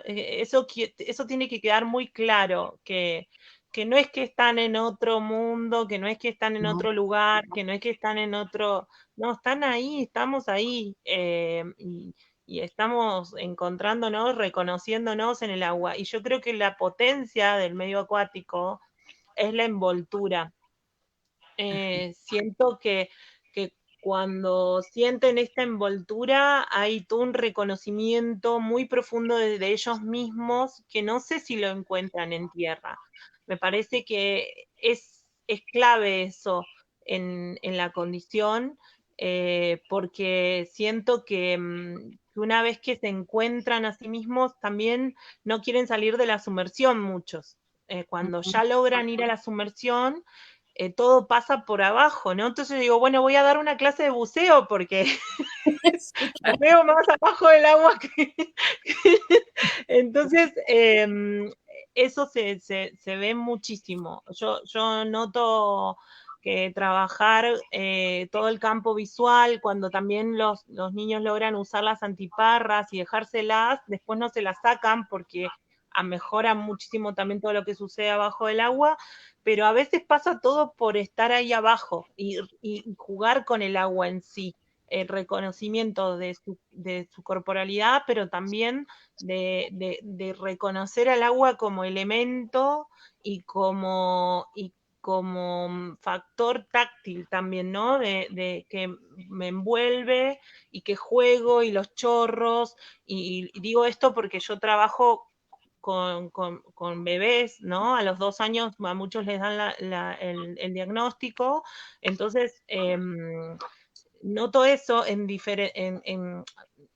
S3: Eso tiene que quedar muy claro, que no es que están en otro mundo, que no es que están en
S2: No.
S3: otro lugar, que no es que están en otro, no, están ahí, estamos ahí, y estamos encontrándonos, reconociéndonos en el agua. Y yo creo que la potencia del medio acuático es la envoltura. Siento que cuando sienten esta envoltura hay todo un reconocimiento muy profundo de ellos mismos que no sé si lo encuentran en tierra. Me parece que es clave eso en la condición, porque siento que una vez que se encuentran a sí mismos también no quieren salir de la sumersión muchos. Cuando ya logran ir a la sumersión, todo pasa por abajo, ¿no? Entonces digo, bueno, voy a dar una clase de buceo porque
S2: Sí,
S3: me veo más abajo del agua que... Entonces, eso se ve muchísimo. Yo noto que trabajar todo el campo visual, cuando también los niños logran usar las antiparras y dejárselas, después no se las sacan porque mejora muchísimo también todo lo que sucede abajo del agua, pero a veces pasa todo por estar ahí abajo y jugar con el agua en sí, el reconocimiento de su corporalidad, pero también de reconocer al agua como elemento y como factor táctil también, ¿no? De que me envuelve y que juego y los chorros, y digo esto porque yo trabajo con bebés, ¿no? A los 2 años a muchos les dan el diagnóstico, entonces noto eso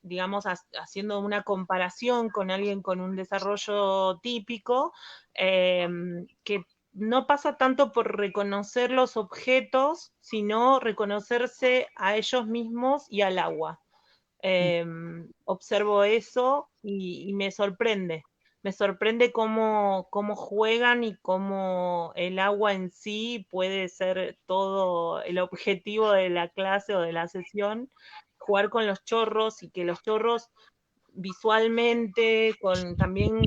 S3: digamos, haciendo una comparación con alguien con un desarrollo típico, que no pasa tanto por reconocer los objetos, sino reconocerse a ellos mismos y al agua. Observo eso y me sorprende. Me sorprende cómo juegan y cómo el agua en sí puede ser todo el objetivo de la clase o de la sesión, jugar con los chorros y que los chorros visualmente, con también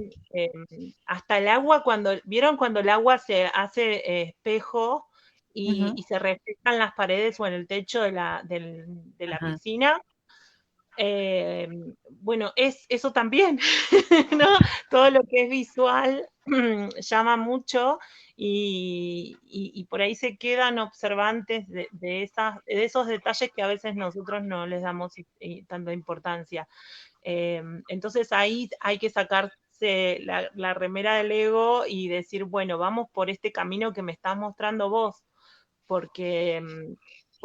S3: hasta el agua, ¿vieron cuando el agua se hace espejo y se reflejan las paredes o en el techo de la
S2: Ajá.
S3: piscina? bueno, es eso también, ¿no? Todo lo que es visual llama mucho y por ahí se quedan observantes de esos detalles que a veces nosotros no les damos tanta importancia. Entonces ahí hay que sacarse la remera del ego y decir, bueno, vamos por este camino que me estás mostrando vos, porque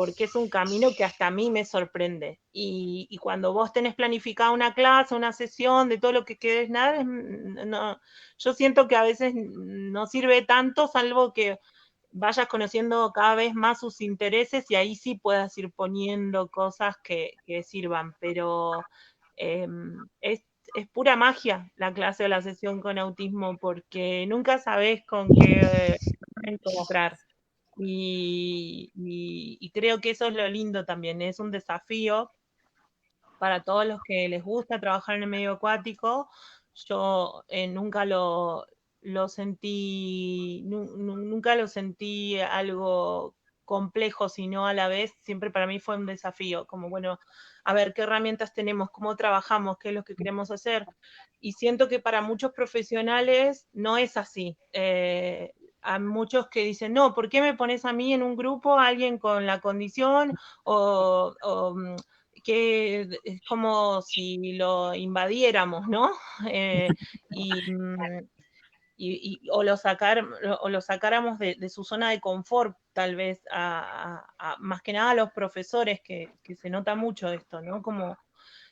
S3: porque es un camino que hasta a mí me sorprende. Y cuando vos tenés planificada una clase, una sesión de todo lo que querés nada, no, yo siento que a veces no sirve tanto, salvo que vayas conociendo cada vez más sus intereses y ahí sí puedas ir poniendo cosas que sirvan, pero es pura magia la clase o la sesión con autismo porque nunca sabés con qué encontrar. Y creo que eso es lo lindo también, es un desafío para todos los que les gusta trabajar en el medio acuático. Yo nunca lo sentí, nunca lo sentí algo complejo, sino a la vez siempre para mí fue un desafío, como bueno, a ver qué herramientas tenemos, cómo trabajamos, qué es lo que queremos hacer. Y siento que para muchos profesionales no es así. A muchos que dicen, no, ¿por qué me pones a mí en un grupo, a alguien con la condición o que es como si lo invadiéramos, ¿no? Y, o lo sacáramos de su zona de confort, tal vez, más que nada a los profesores, que se nota mucho esto, ¿no? Como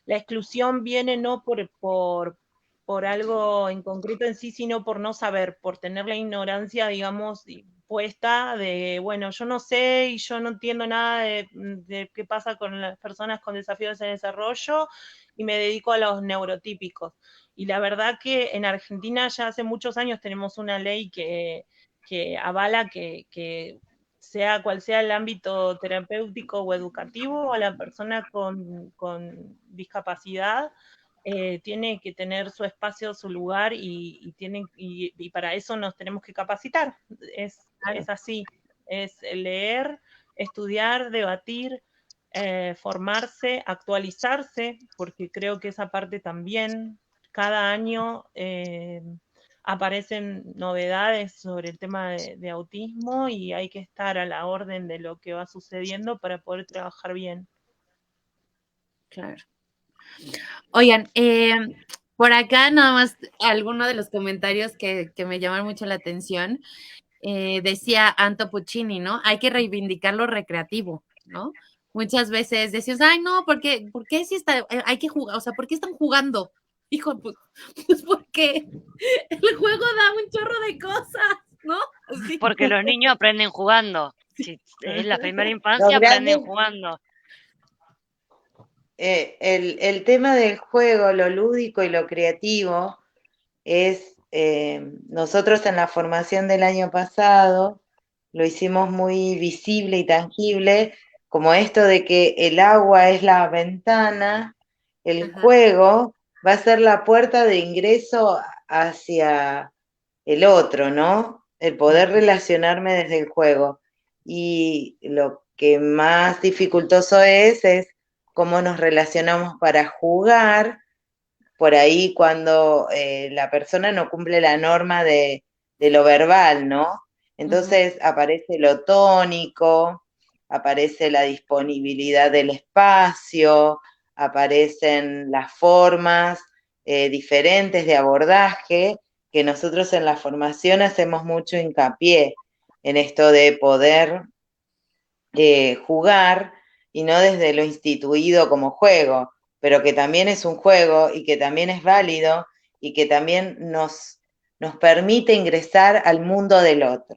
S3: la exclusión viene no por algo en concreto en sí, sino por no saber, por tener la ignorancia, digamos, puesta de, bueno, yo no sé y yo no entiendo nada de qué pasa con las personas con desafíos en desarrollo y me dedico a los neurotípicos. Y la verdad que en Argentina ya hace muchos años tenemos una ley que avala que sea cual sea el ámbito terapéutico o educativo, a la persona con discapacidad tiene que tener su espacio, su lugar y para eso nos tenemos que capacitar. Es así, es leer, estudiar, debatir, formarse, actualizarse, porque creo que esa parte también, cada año aparecen novedades sobre el tema de autismo y hay que estar a la orden de lo que va sucediendo para poder trabajar bien.
S2: Claro. Oigan, por acá nada más alguno de los comentarios que me llaman mucho la atención. Decía Anto Puccini, ¿no? Hay que reivindicar lo recreativo, ¿no? Muchas veces decías, ay, no, ¿por qué si está, hay que jugar, o sea, ¿por qué están jugando? Hijo, pues porque el juego da un chorro de cosas, ¿no? Sí.
S4: Porque los niños aprenden jugando. Si es la primera infancia,
S1: Los
S4: aprenden
S1: grandes,
S4: jugando.
S1: el tema del juego, lo lúdico y lo creativo, es, nosotros en la formación del año pasado lo hicimos muy visible y tangible, como esto de que el agua es la ventana, el
S2: Ajá.
S1: juego va a ser la puerta de ingreso hacia el otro, ¿no? El poder relacionarme desde el juego. Y lo que más dificultoso es cómo nos relacionamos para jugar, por ahí cuando la persona no cumple la norma de lo verbal, ¿no? Entonces aparece lo tónico, aparece la disponibilidad del espacio, aparecen las formas diferentes de abordaje, que nosotros en la formación hacemos mucho hincapié en esto de poder jugar y no desde lo instituido como juego, pero que también es un juego y que también es válido y que también nos permite ingresar al mundo del otro,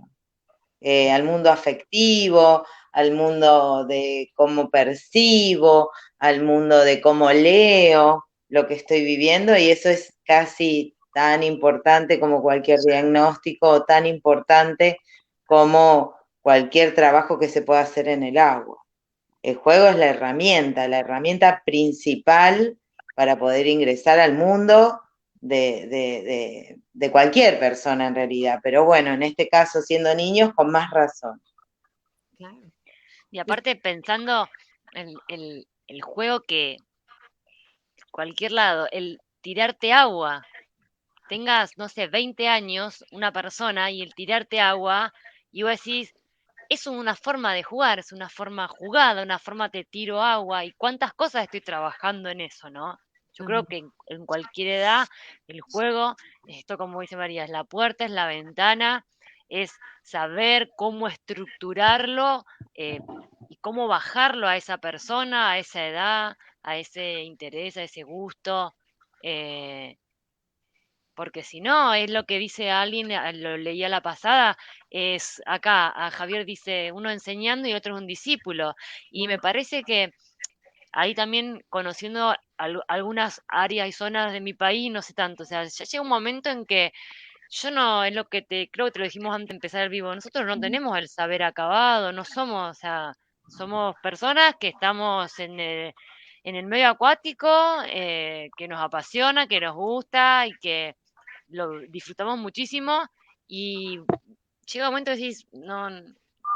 S1: al mundo afectivo, al mundo de cómo percibo, al mundo de cómo leo lo que estoy viviendo, y eso es casi tan importante como cualquier diagnóstico, o tan importante como cualquier trabajo que se pueda hacer en el agua. El juego es la herramienta principal para poder ingresar al mundo de cualquier persona en realidad, pero bueno, en este caso siendo niños con más razón.
S2: Claro.
S4: Y aparte pensando el juego que cualquier lado, el tirarte agua, tengas, no sé, 20 años, una persona, y el tirarte agua, y vos decís, es una forma de jugar, es una forma jugada, una forma te tiro agua, y cuántas cosas estoy trabajando en eso, ¿no? Yo creo que en cualquier edad el juego, esto como dice María, es la puerta, es la ventana, es saber cómo estructurarlo y cómo bajarlo a esa persona, a esa edad, a ese interés, a ese gusto. eh, Porque si no, es lo que dice alguien, lo leía la pasada, es acá, a Javier dice uno enseñando y otro es un discípulo. Y me parece que ahí también conociendo algunas áreas y zonas de mi país, no sé tanto, o sea, ya llega un momento en que yo no, es lo que creo que te lo dijimos antes de empezar el vivo, nosotros no tenemos el saber acabado, no somos, o sea, somos personas que estamos en el medio acuático, que nos apasiona, que nos gusta y que lo disfrutamos muchísimo y llega un momento que decís, no,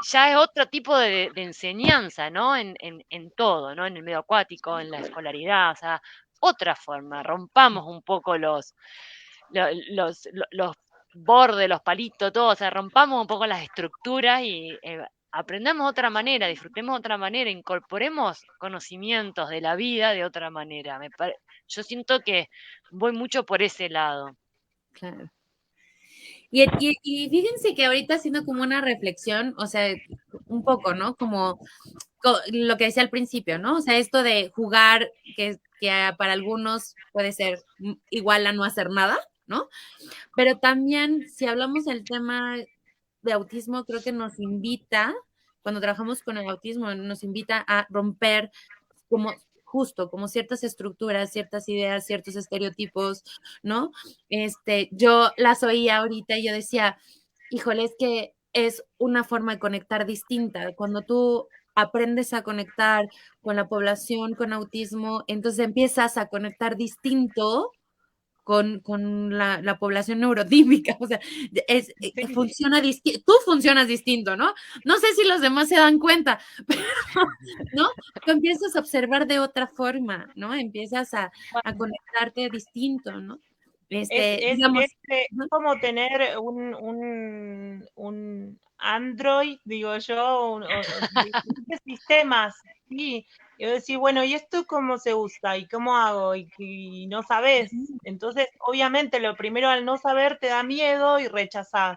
S4: ya es otro tipo de enseñanza, ¿no? En todo, ¿no? En el medio acuático, en la escolaridad, o sea, otra forma, rompamos un poco los bordes, los palitos, todo, o sea, rompamos un poco las estructuras y aprendamos de otra manera, disfrutemos de otra manera, incorporemos conocimientos de la vida de otra manera. Yo siento que voy mucho por ese lado.
S2: Claro. Y fíjense que ahorita haciendo como una reflexión, o sea, un poco, ¿no? Como lo que decía al principio, ¿no? O sea, esto de jugar, que para algunos puede ser igual a no hacer nada, ¿no? Pero también, si hablamos del tema de autismo, creo que nos invita, cuando trabajamos con el autismo, nos invita a romper como justo, como ciertas estructuras, ciertas ideas, ciertos estereotipos, ¿no? Yo las oía ahorita y yo decía, híjole, es que es una forma de conectar distinta. Cuando tú aprendes a conectar con la población con autismo, entonces empiezas a conectar distinto con la población neurotípica, o sea, funciona distinto, tú funcionas distinto, ¿no? No sé si los demás se dan cuenta, pero, ¿no? Tú empiezas a observar de otra forma, ¿no? Empiezas a conectarte distinto, ¿no? Digamos,
S3: Es como tener un Android, digo yo, diferentes sistemas, sí. Y decir, bueno, ¿y esto cómo se usa? ¿Y cómo hago? Y no sabes. Entonces, obviamente, lo primero al no saber te da miedo y rechazás.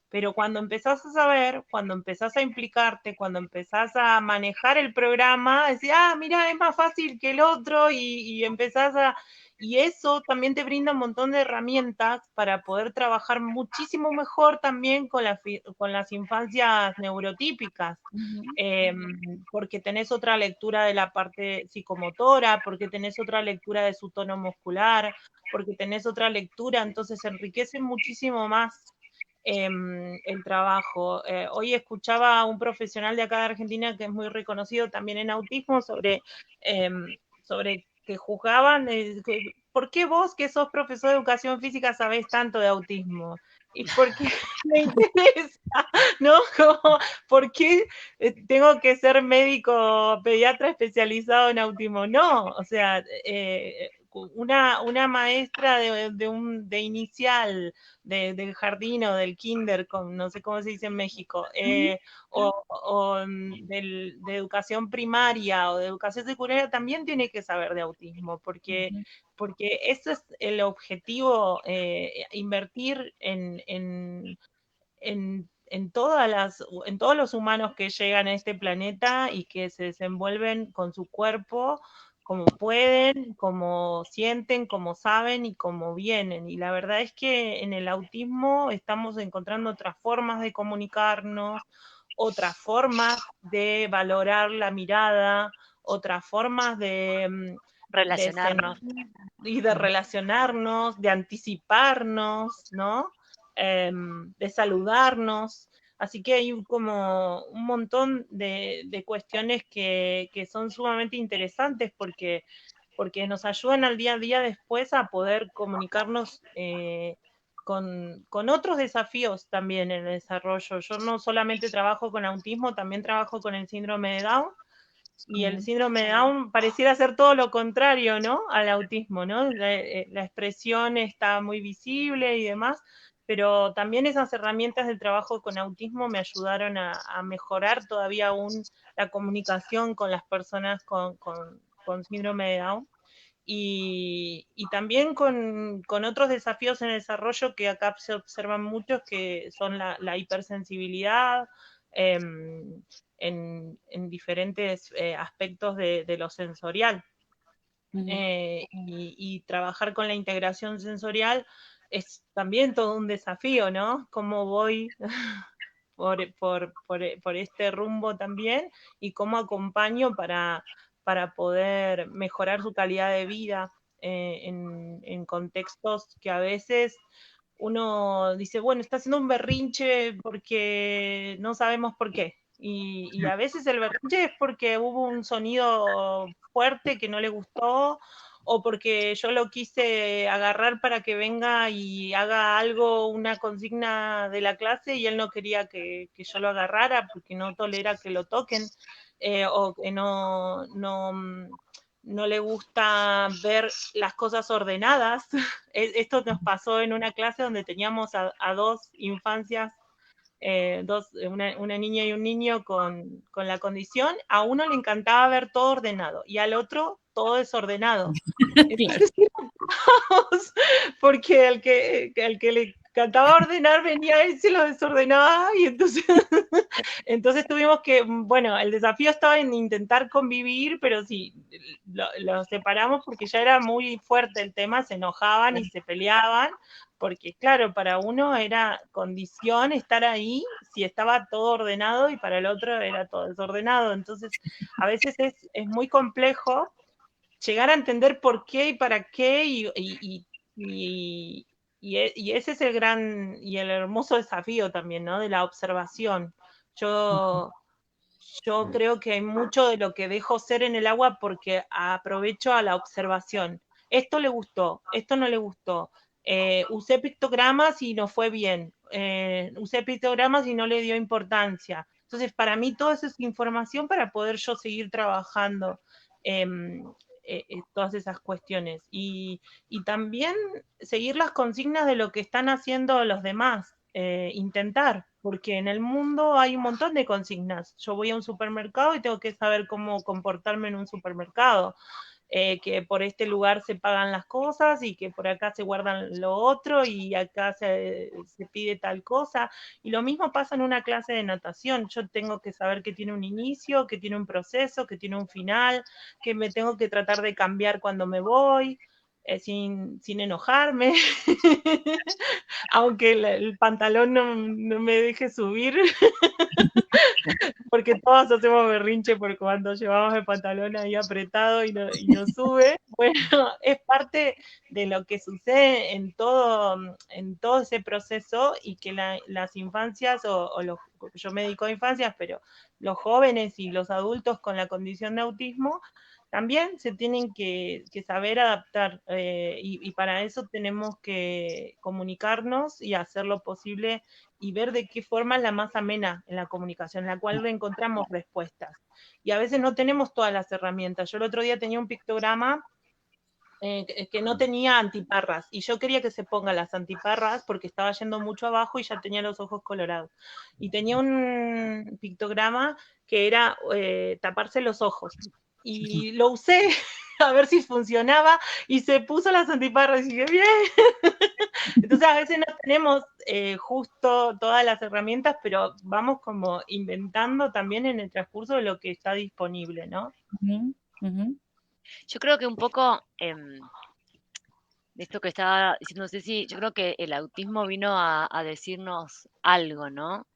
S3: Pero cuando empezás a saber, cuando empezás a implicarte, cuando empezás a manejar el programa, decís, mira, es más fácil que el otro y empezás a... Y eso también te brinda un montón de herramientas para poder trabajar muchísimo mejor también con las infancias neurotípicas, porque tenés otra lectura de la parte psicomotora, porque tenés otra lectura de su tono muscular, porque tenés otra lectura, entonces enriquece muchísimo más el trabajo. Hoy escuchaba a un profesional de acá de Argentina que es muy reconocido también en autismo sobre que juzgaban, ¿por qué vos que sos profesor de educación física sabés tanto de autismo? ¿Y por qué me interesa? ¿No? Como, ¿por qué tengo que ser médico pediatra especializado en autismo? No, o sea, una maestra de inicial, del jardín o del kinder, no sé cómo se dice en México, o de educación primaria o de educación secundaria también tiene que saber de autismo, porque ese es el objetivo, invertir en todos los humanos que llegan a este planeta y que se desenvuelven con su cuerpo como pueden, como sienten, como saben y como vienen. Y la verdad es que en el autismo estamos encontrando otras formas de comunicarnos, otras formas de valorar la mirada, otras formas de
S4: Relacionarnos.
S3: y de relacionarnos, de anticiparnos, ¿no? De saludarnos. Así que hay como un montón de cuestiones que son sumamente interesantes porque nos ayudan al día a día después a poder comunicarnos con otros desafíos también en el desarrollo. Yo no solamente trabajo con autismo, también trabajo con el síndrome de Down Y el síndrome de Down pareciera ser todo lo contrario, ¿no? Al autismo, ¿no? La expresión está muy visible y demás, pero también esas herramientas de trabajo con autismo me ayudaron a mejorar todavía aún la comunicación con las personas con síndrome de Down. Y también con otros desafíos en el desarrollo que acá se observan muchos, que son la hipersensibilidad, en diferentes aspectos de lo sensorial. Y trabajar con la integración sensorial es también todo un desafío, ¿no? Cómo voy por este rumbo también y cómo acompaño para poder mejorar su calidad de vida en contextos que a veces uno dice, bueno, está haciendo un berrinche porque no sabemos por qué. Y a veces el berrinche es porque hubo un sonido fuerte que no le gustó, o porque yo lo quise agarrar para que venga y haga algo, una consigna de la clase, y él no quería que yo lo agarrara porque no tolera que lo toquen, o que no le gusta ver las cosas ordenadas. Esto nos pasó en una clase donde teníamos a dos infancias, una niña y un niño con la condición. A uno le encantaba ver todo ordenado y al otro todo desordenado. Entonces, porque el que le encantaba ordenar venía y se lo desordenaba, y entonces tuvimos que, bueno, el desafío estaba en intentar convivir, pero sí, lo separamos porque ya era muy fuerte el tema, se enojaban y se peleaban, porque claro, para uno era condición estar ahí si estaba todo ordenado, y para el otro era todo desordenado. Entonces, a veces es muy complejo llegar a entender por qué y para qué, y ese es el gran y el hermoso desafío también, ¿no? De la observación. Yo, yo creo que hay mucho de lo que dejo ser en el agua porque aprovecho a la observación. Esto le gustó, esto no le gustó. Usé pictogramas y no fue bien. Usé pictogramas y no le dio importancia. Entonces, para mí, todo eso es información para poder yo seguir trabajando todas esas cuestiones. Y también seguir las consignas de lo que están haciendo los demás. Intentar, porque en el mundo hay un montón de consignas. Yo voy a un supermercado y tengo que saber cómo comportarme en un supermercado. Que por este lugar se pagan las cosas y que por acá se guardan lo otro y acá se pide tal cosa. Y lo mismo pasa en una clase de natación. Yo tengo que saber que tiene un inicio, que tiene un proceso, que tiene un final, que me tengo que tratar de cambiar cuando me voy. Sin enojarme, aunque el pantalón no me deje subir, porque todos hacemos berrinche por cuando llevamos el pantalón ahí apretado y no sube. Bueno, es parte de lo que sucede en todo ese proceso, y que las infancias, yo me dedico a infancias, pero los jóvenes y los adultos con la condición de autismo también se tienen que saber adaptar, y para eso tenemos que comunicarnos y hacer lo posible y ver de qué forma es la más amena en la comunicación, en la cual encontramos respuestas. Y a veces no tenemos todas las herramientas. Yo el otro día tenía un pictograma que no tenía antiparras, y yo quería que se pongan las antiparras porque estaba yendo mucho abajo y ya tenía los ojos colorados. Y tenía un pictograma que era taparse los ojos. Y lo usé a ver si funcionaba, y se puso las antiparras y dije, bien. Entonces a veces no tenemos justo todas las herramientas, pero vamos como inventando también en el transcurso de lo que está disponible, ¿no?
S4: Yo creo que un poco de esto que estaba diciendo Ceci, yo creo que el autismo vino a decirnos algo, ¿no?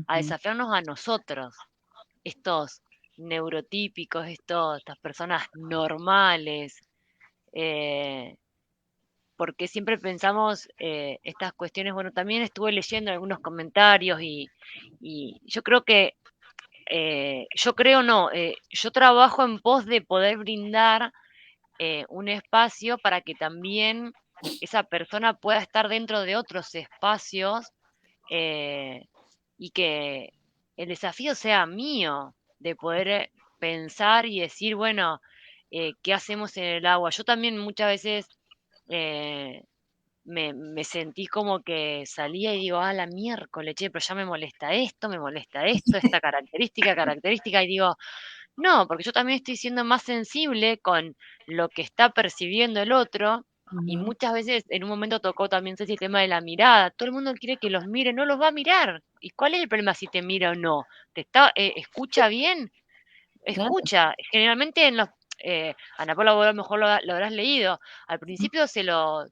S4: A desafiarnos a nosotros, estos neurotípicos, estas personas normales, porque siempre pensamos estas cuestiones. Bueno, también estuve leyendo algunos comentarios y yo creo que, yo trabajo en pos de poder brindar un espacio para que también esa persona pueda estar dentro de otros espacios, y que el desafío sea mío de poder pensar y decir, bueno, ¿qué hacemos en el agua? Yo también muchas veces eh, me sentí como que salía y digo, la miércoles, che, pero ya me molesta esto, esta característica, y digo, no, porque yo también estoy siendo más sensible con lo que está percibiendo el otro. Y muchas veces en un momento tocó también ese tema de la mirada. Todo el mundo quiere que los mire, no los va a mirar. ¿Y cuál es el problema si te mira o no? ¿Escucha bien?
S2: Claro.
S4: Escucha. Generalmente en los... Ana Paula, vos a lo mejor lo habrás leído. Al principio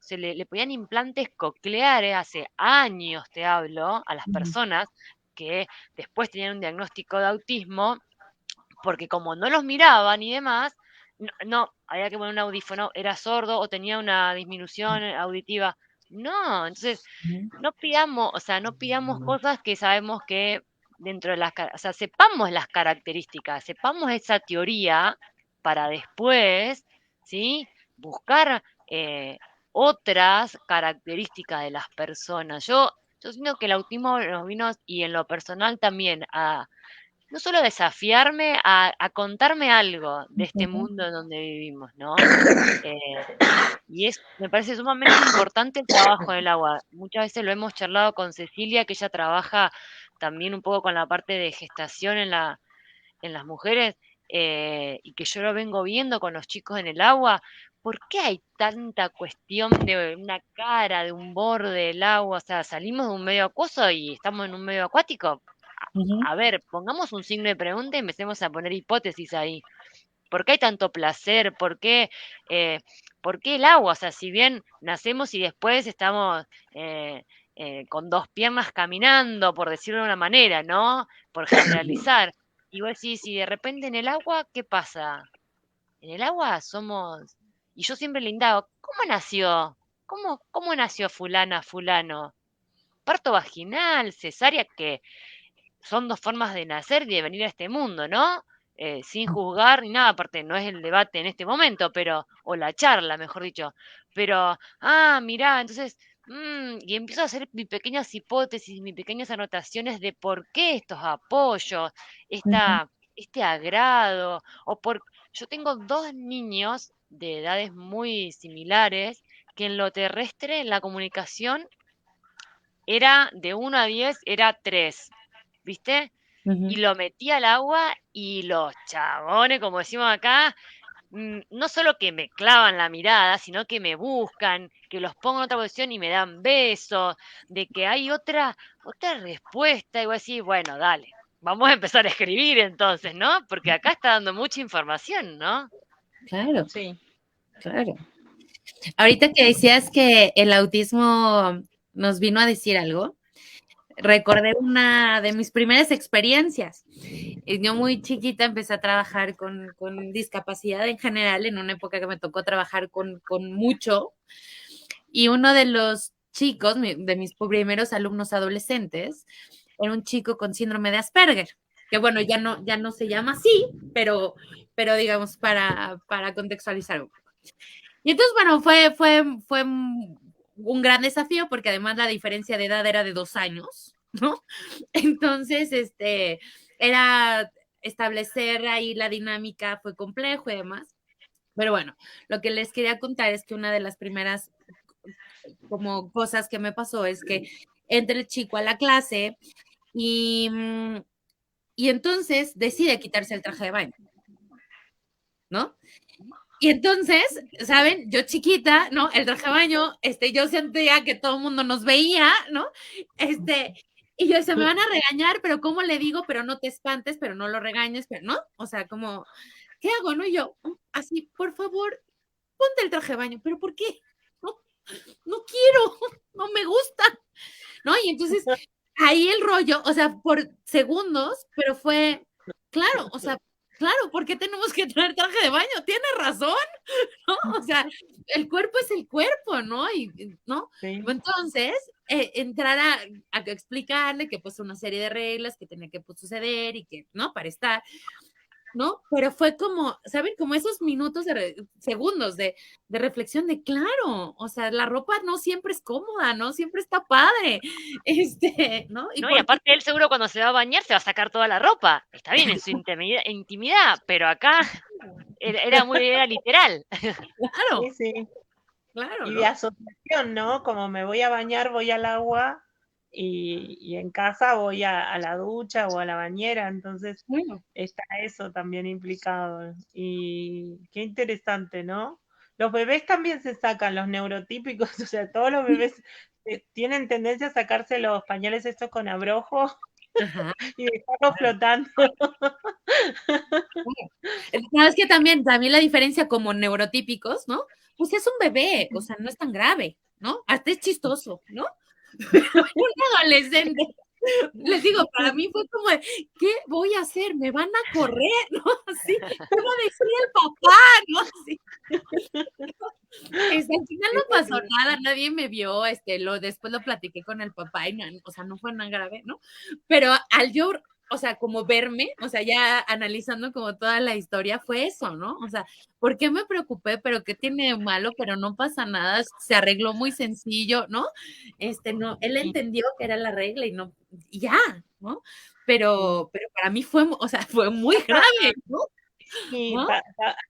S4: le ponían implantes cocleares, hace años te hablo, a las personas que después tenían un diagnóstico de autismo, porque como no los miraban y demás, había que poner un audífono, era sordo o tenía una disminución auditiva. No, entonces no pidamos cosas que sabemos que dentro de o sea, sepamos las características, sepamos esa teoría para después, ¿sí? Buscar otras características de las personas. Yo siento que el autismo nos vino, y en lo personal también, no solo desafiarme, a contarme algo de este mundo en donde vivimos, ¿no? Me parece sumamente importante el trabajo en el agua. Muchas veces lo hemos charlado con Cecilia, que ella trabaja también un poco con la parte de gestación en las mujeres, y que yo lo vengo viendo con los chicos en el agua. ¿Por qué hay tanta cuestión de una cara, de un borde del agua? O sea, salimos de un medio acuoso y estamos en un medio acuático. A ver, pongamos un signo de pregunta y empecemos a poner hipótesis ahí. ¿Por qué hay tanto placer? ¿Por qué el agua? O sea, si bien nacemos y después estamos con dos piernas caminando, por decirlo de una manera, ¿no? Por generalizar. Y vos decís, si de repente en el agua, ¿qué pasa? En el agua somos... Y yo siempre le indago, ¿cómo nació? ¿Cómo nació fulana, fulano? Parto vaginal, cesárea, que son dos formas de nacer y de venir a este mundo, ¿no? Sin juzgar ni nada, aparte no es el debate en este momento, o la charla, mejor dicho, pero, mirá, entonces, y empiezo a hacer mis pequeñas hipótesis, mis pequeñas anotaciones de por qué estos apoyos, este agrado, yo tengo dos niños de edades muy similares que en lo terrestre, en la comunicación, era de 1 a 10, era 3, ¿viste? Y lo metí al agua y los chabones, como decimos acá, no solo que me clavan la mirada, sino que me buscan, que los pongo en otra posición y me dan besos, de que hay otra respuesta, y voy a decir, bueno, dale, vamos a empezar a escribir entonces, ¿no? Porque acá está dando mucha información, ¿no?
S2: Claro,
S3: Sí.
S2: claro. Ahorita que decías que el autismo nos vino a decir algo, recordé una de mis primeras experiencias. Yo muy chiquita empecé a trabajar con discapacidad en general, en una época que me tocó trabajar con mucho, y uno de los chicos, de mis primeros alumnos adolescentes, era un chico con síndrome de Asperger, que bueno, ya no se llama así, pero digamos para contextualizar un poco. Y entonces, bueno, fue un gran desafío porque además la diferencia de edad era de 2 años, ¿no? Entonces, era establecer ahí la dinámica fue complejo y demás. Pero bueno, lo que les quería contar es que una de las primeras como cosas que me pasó es que entra el chico a la clase y entonces decide quitarse el traje de baño, ¿no? Y entonces, ¿saben? Yo chiquita, ¿no? El traje de baño, yo sentía que todo el mundo nos veía, ¿no? Y yo decía, me van a regañar, pero ¿cómo le digo? Pero no te espantes, pero no lo regañes, pero no, o sea, como, ¿qué hago, no? Y yo, así, por favor, ponte el traje de baño, pero ¿por qué? No quiero, no me gusta, ¿no? Y entonces, ahí el rollo, o sea, por segundos, pero fue, claro, o sea, claro, ¿por qué tenemos que traer traje de baño? Tiene razón, ¿no? O sea, el cuerpo es el cuerpo, ¿no? ¿no?
S3: Sí.
S2: Entonces, entrar a explicarle que pues una serie de reglas que tenía que pues, suceder y que, ¿no? Para estar. ¿no? Pero fue como, ¿saben? Como esos minutos, segundos de reflexión de, claro, o sea, la ropa no siempre es cómoda, no siempre está padre, ¿no?
S4: No, y aparte él seguro cuando se va a bañar se va a sacar toda la ropa. Está bien en su intimidad, pero acá era literal.
S2: Claro,
S3: Sí, sí.
S2: claro,
S3: Y
S2: ¿no?
S3: de asociación, ¿no? Como me voy a bañar, voy al agua y en casa voy a la ducha o a la bañera, entonces
S2: Bueno,
S3: está eso también implicado. Y qué interesante, ¿no? Los bebés también se sacan, los neurotípicos, o sea, todos los bebés tienen tendencia a sacarse los pañales estos con abrojo
S2: ajá.
S3: y dejarlos flotando.
S2: Sabes que también la diferencia como neurotípicos, ¿no? Pues es un bebé, o sea, no es tan grave, ¿no? Hasta es chistoso, ¿no? Un adolescente. Les digo, para mí fue como, ¿qué voy a hacer? ¿Me van a correr? ¿No? Así, ¿qué va a decir el papá? ¿No? Así. Al final no pasó nada, nadie me vio, después lo platiqué con el papá y no, o sea, no fue nada grave, ¿no? Pero al yo, o sea, como verme, o sea, ya analizando como toda la historia, fue eso, ¿no? O sea, ¿por qué me preocupé? ¿Pero qué tiene de malo? Pero no pasa nada, se arregló muy sencillo, ¿no? No, él entendió que era la regla y no, y ya, ¿no? Pero para mí fue, o sea, fue muy grave, ¿no?
S3: Sí,
S2: ¿No?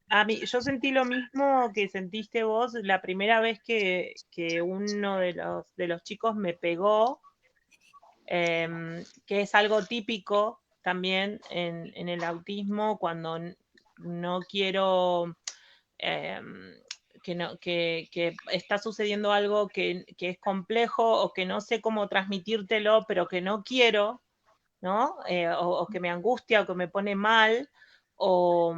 S3: a mí, yo sentí lo mismo que sentiste vos la primera vez que uno de los chicos me pegó, que es algo típico también en el autismo cuando no quiero, que está sucediendo algo que es complejo o que no sé cómo transmitírtelo, pero que no quiero, ¿no? O que me angustia o que me pone mal, o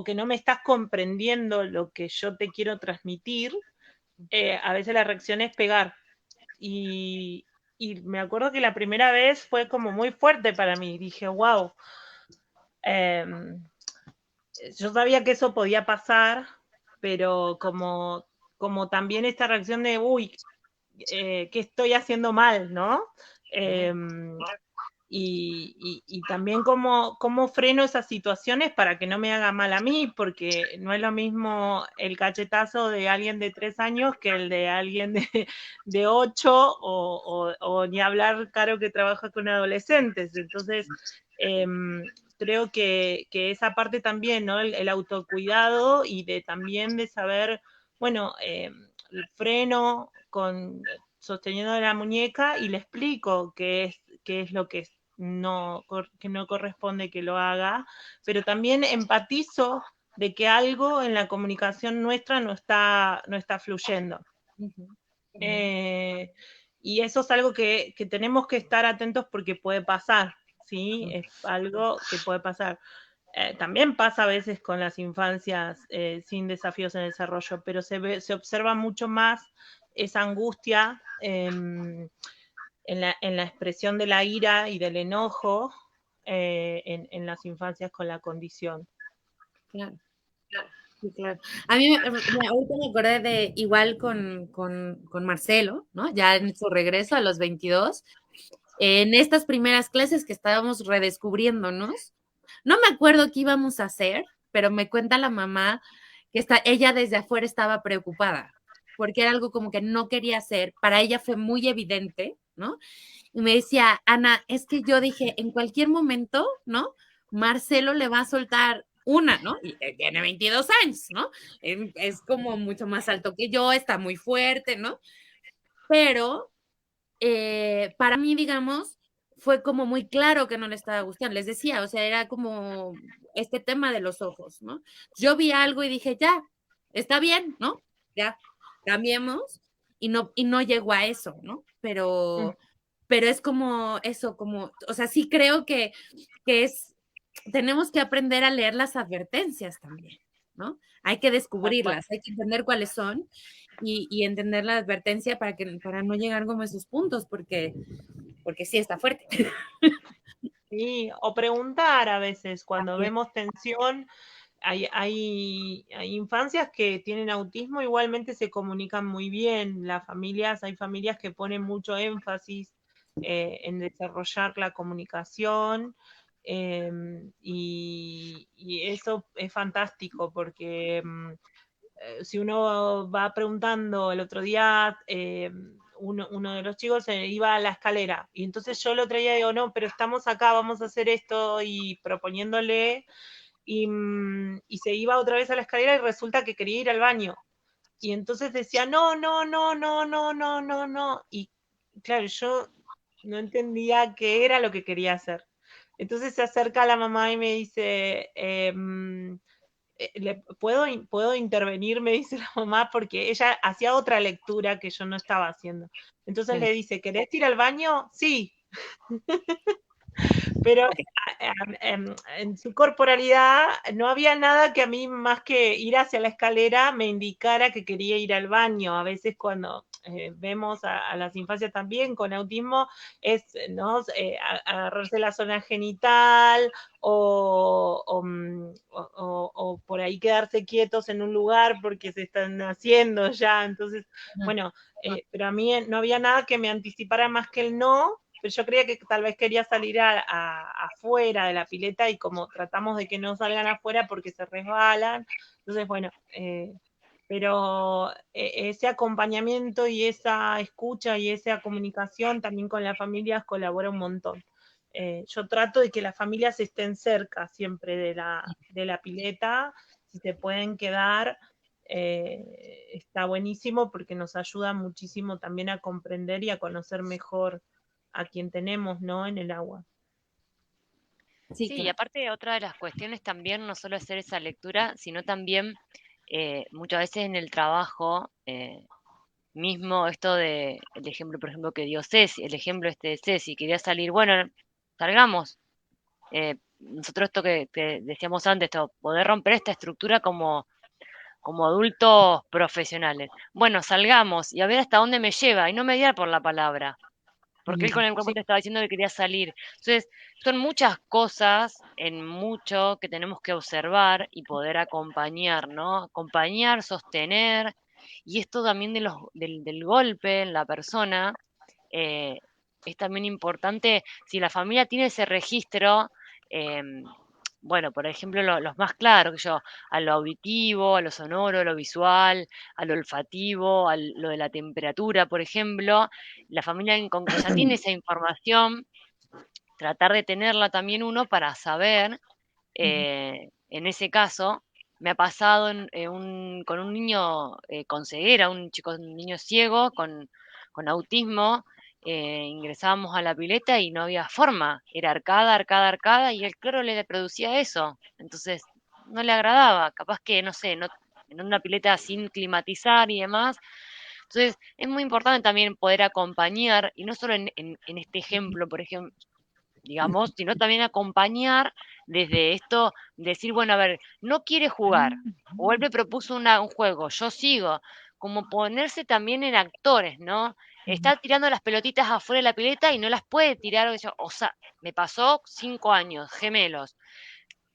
S3: que no me estás comprendiendo lo que yo te quiero transmitir, a veces la reacción es pegar. Y, y me acuerdo que la primera vez fue como muy fuerte para mí. Dije, wow, yo sabía que eso podía pasar, pero como también esta reacción de, uy, ¿qué estoy haciendo mal, no? Eh, y también cómo freno esas situaciones para que no me haga mal a mí, porque no es lo mismo el cachetazo de alguien de 3 años que el de alguien de 8 o ni hablar, Caro, que trabaja con adolescentes. Entonces, creo que esa parte también, ¿no? El autocuidado y también de saber, bueno, el freno sosteniendo la muñeca y le explico qué es lo que no corresponde que lo haga, pero también empatizo de que algo en la comunicación nuestra no está fluyendo. Y eso es algo que tenemos que estar atentos porque puede pasar, ¿sí? Es algo que puede pasar. También pasa a veces con las infancias sin desafíos en el desarrollo, pero se observa mucho más esa angustia en la expresión de la ira y del enojo en las infancias con la condición.
S2: Claro. Sí, claro. A mí, ahorita me acordé de igual con Marcelo, ¿no? Ya en su regreso a los 22, en estas primeras clases que estábamos redescubriéndonos, no me acuerdo qué íbamos a hacer, pero me cuenta la mamá que ella desde afuera estaba preocupada, porque era algo como que no quería hacer, para ella fue muy evidente, ¿no? Y me decía, Ana, es que yo dije, en cualquier momento, ¿no? Marcelo le va a soltar una, ¿no? Y tiene 22 años, ¿no? Es como mucho más alto que yo, está muy fuerte, ¿no? Pero para mí, digamos, fue como muy claro que no le estaba gustando. Les decía, o sea, era como este tema de los ojos, ¿no? Yo vi algo y dije, ya, está bien, ¿no? Ya, cambiemos. Y no llegó a eso, ¿no? Pero es como eso, como, o sea, sí creo que tenemos que aprender a leer las advertencias también, ¿no? Hay que descubrirlas, hay que entender cuáles son y entender la advertencia para no llegar como a esos puntos, porque sí está fuerte.
S3: Sí, o preguntar a veces cuando
S2: También.
S3: vemos tensión. Hay infancias que tienen autismo, igualmente se comunican muy bien. Hay familias que ponen mucho énfasis en desarrollar la comunicación Y eso es fantástico porque si uno va preguntando, el otro día uno de los chicos se iba a la escalera y entonces yo el otro día digo, no, pero estamos acá, vamos a hacer esto y proponiéndole y se iba otra vez a la escalera y resulta que quería ir al baño. Y entonces decía, no, no, no, no, no, no, no, no. Y claro, yo no entendía qué era lo que quería hacer. Entonces se acerca a la mamá y me dice, ¿puedo intervenir? Me dice la mamá, porque ella hacía otra lectura que yo no estaba haciendo. Entonces le dice, ¿querés ir al baño? Sí. Pero en su corporalidad no había nada que a mí más que ir hacia la escalera me indicara que quería ir al baño. A veces cuando vemos a las infancias también con autismo es, ¿no? Agarrarse la zona genital o por ahí quedarse quietos en un lugar porque se están haciendo ya. Entonces, bueno, pero a mí no había nada que me anticipara más que el no, pero yo creía que tal vez quería salir afuera de la pileta y como tratamos de que no salgan afuera porque se resbalan. Entonces, bueno, pero ese acompañamiento y esa escucha y esa comunicación también con las familias colabora un montón. Yo trato de que las familias estén cerca siempre de la pileta, si se pueden quedar, está buenísimo porque nos ayuda muchísimo también a comprender y a conocer mejor a quien tenemos, ¿no? En el agua.
S2: Sí,
S4: Sí, y aparte otra de las cuestiones también no solo hacer esa lectura, sino también muchas veces en el trabajo mismo esto de el ejemplo, por ejemplo, que dio Ceci, el ejemplo este de Ceci, quería salir, bueno, salgamos. Nosotros esto que decíamos antes, esto, poder romper esta estructura como adultos profesionales. Bueno, salgamos y a ver hasta dónde me lleva y no mediar por la palabra. Porque él con el cuerpo te estaba diciendo que quería salir. Entonces, son muchas cosas en mucho que tenemos que observar y poder acompañar, ¿no? Acompañar, sostener. Y esto también del golpe en la persona, eh, es también importante, si la familia tiene ese registro, bueno, por ejemplo, los más claros, que yo, a lo auditivo, a lo sonoro, a lo visual, a lo olfativo, a lo de la temperatura, por ejemplo, la familia con que ya tiene esa información, tratar de tenerla también uno para saber, en ese caso, me ha pasado con un niño con ceguera, un niño ciego con autismo, ingresábamos a la pileta y no había forma, era arcada, arcada, arcada, y el cloro le producía eso, entonces no le agradaba, capaz que, no sé, no, en una pileta sin climatizar y demás. Entonces, es muy importante también poder acompañar, y no solo en este ejemplo, por ejemplo, digamos, sino también acompañar desde esto, decir, bueno, a ver, no quiere jugar, o él me propuso un juego, yo sigo, como ponerse también en actores, ¿no? Está tirando las pelotitas afuera de la pileta y no las puede tirar, o sea, me pasó 5 años, gemelos,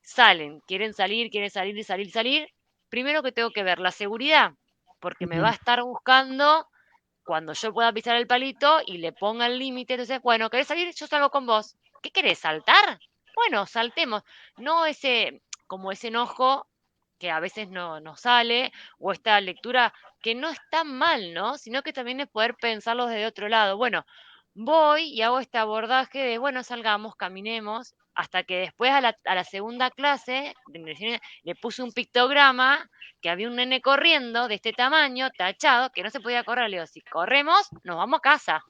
S4: salen, quieren salir y salir, salir, primero que tengo que ver la seguridad, porque me va a estar buscando cuando yo pueda pisar el palito y le ponga el límite, entonces, bueno, ¿querés salir? Yo salgo con vos. ¿Qué querés, saltar? Bueno, saltemos. No como ese enojo que a veces no sale, o esta lectura que no está mal, ¿no? Sino que también es poder pensarlo desde otro lado. Bueno, voy y hago este abordaje de, bueno, salgamos, caminemos, hasta que después a la segunda clase le puse un pictograma que había un nene corriendo de este tamaño, tachado, que no se podía correr. Le digo, si corremos, nos vamos a casa.